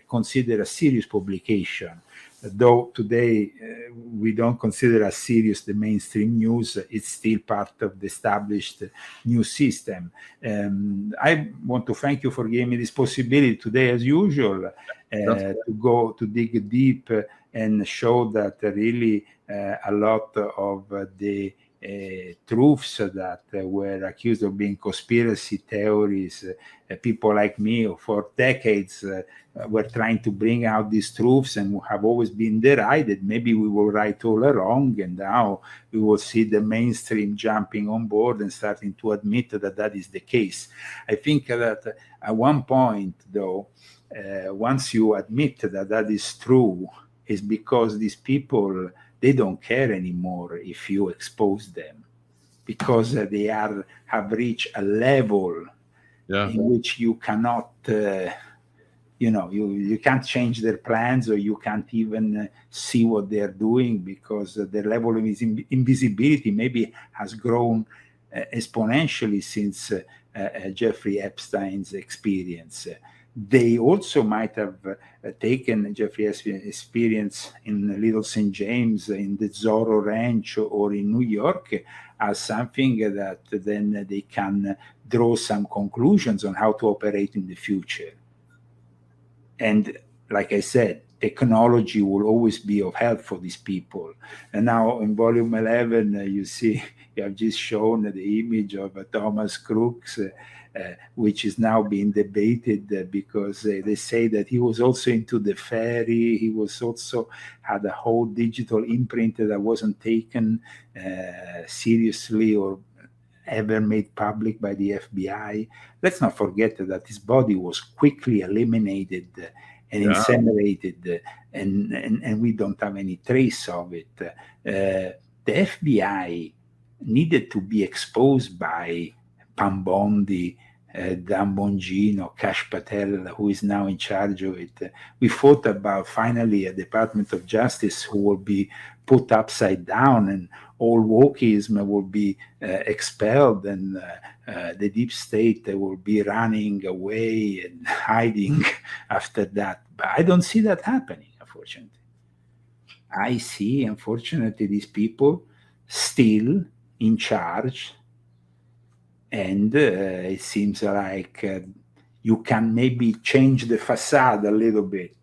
considered a serious publication. Though today we don't consider as serious the mainstream news, it's still part of the established news system. I want to thank you for giving me this possibility today, as usual, to dig deep and show that really a lot of the truths that were accused of being conspiracy theories, people like me for decades were trying to bring out these truths and have always been derided. Maybe we were right all along, and now we will see the mainstream jumping on board and starting to admit that that is the case. I think that at one point, though, once you admit that that is true, is because these people, they don't care anymore if you expose them, because they have reached a level in which you cannot, you can't change their plans, or you can't even see what they're doing, because their level of invisibility maybe has grown exponentially since Jeffrey Epstein's experience. They also might have taken Jeffrey Epstein's experience in Little St. James, in the Zorro Ranch, or in New York as something that then they can draw some conclusions on how to operate in the future. And like I said, technology will always be of help for these people. And now in volume 11, you see, you have just shown the image of Thomas Crooks, which is now being debated because they say that he was also into the fairy. He was also had a whole digital imprint that wasn't taken seriously or ever made public by the FBI. Let's not forget that his body was quickly eliminated and incinerated, and we don't have any trace of it. The FBI needed to be exposed by Pambondi, Dan Bongino, Kash Patel, who is now in charge of it. We thought about finally a Department of Justice who will be put upside down, and all wokeism will be expelled, and the deep state will be running away and hiding after that. But I don't see that happening, unfortunately. I see, unfortunately, these people still in charge, and it seems like you can maybe change the facade a little bit.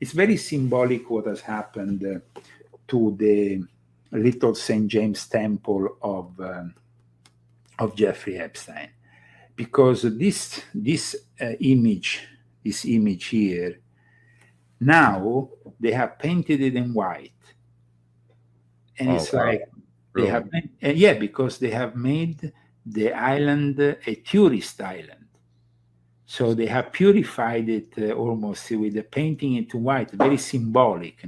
It's very symbolic what has happened to the Little St. James Temple of Jeffrey Epstein, because this image here, now they have painted it in white, and it's like they have, because they have made the island a tourist island. So they have purified it almost with the painting into white, very symbolic,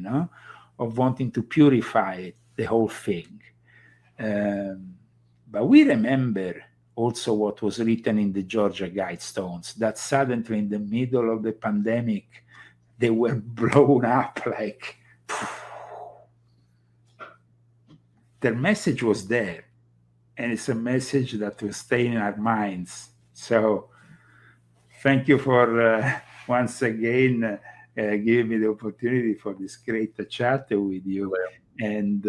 of wanting to purify it, the whole thing. But we remember also what was written in the Georgia Guidestones, that suddenly in the middle of the pandemic, they were blown up like... Their message was there, and it's a message that will stay in our minds. So thank you for once again giving me the opportunity for this great chat with you. And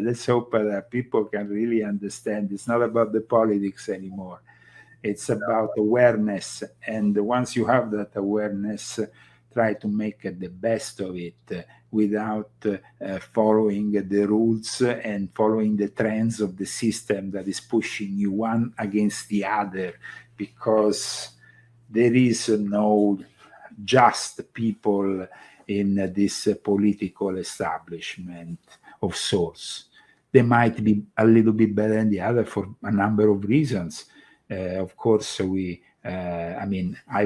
let's hope that people can really understand it's not about the politics anymore. It's about awareness. And once you have that awareness, try to make the best of it without following the rules and following the trends of the system that is pushing you one against the other, because there is no just people in this political establishment of sorts. They might be a little bit better than the other for a number of reasons. Of course, I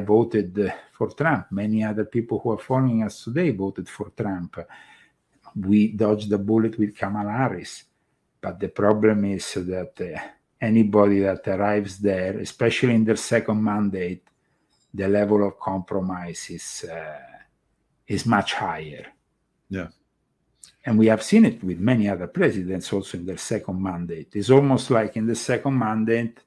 voted for Trump. Many other people who are following us today voted for Trump. We dodged the bullet with Kamala Harris. But the problem is that anybody that arrives there, especially in their second mandate, the level of compromise is much higher. Yeah. And we have seen it with many other presidents also in their second mandate. It's almost like in the second mandate,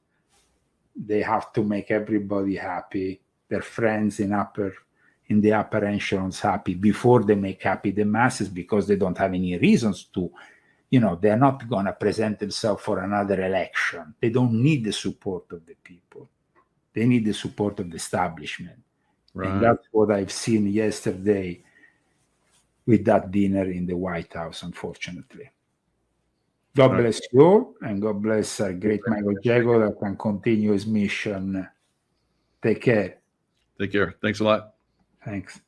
they have to make everybody happy, their friends in the upper echelons happy before they make happy the masses, because they don't have any reasons to, they're not going to present themselves for another election. They don't need the support of the people. They need the support of the establishment. Right. And that's what I've seen yesterday with that dinner in the White House, unfortunately. God bless you all, and God bless our great Michael Jaco that can continue his mission. Take care. Take care. Thanks a lot. Thanks.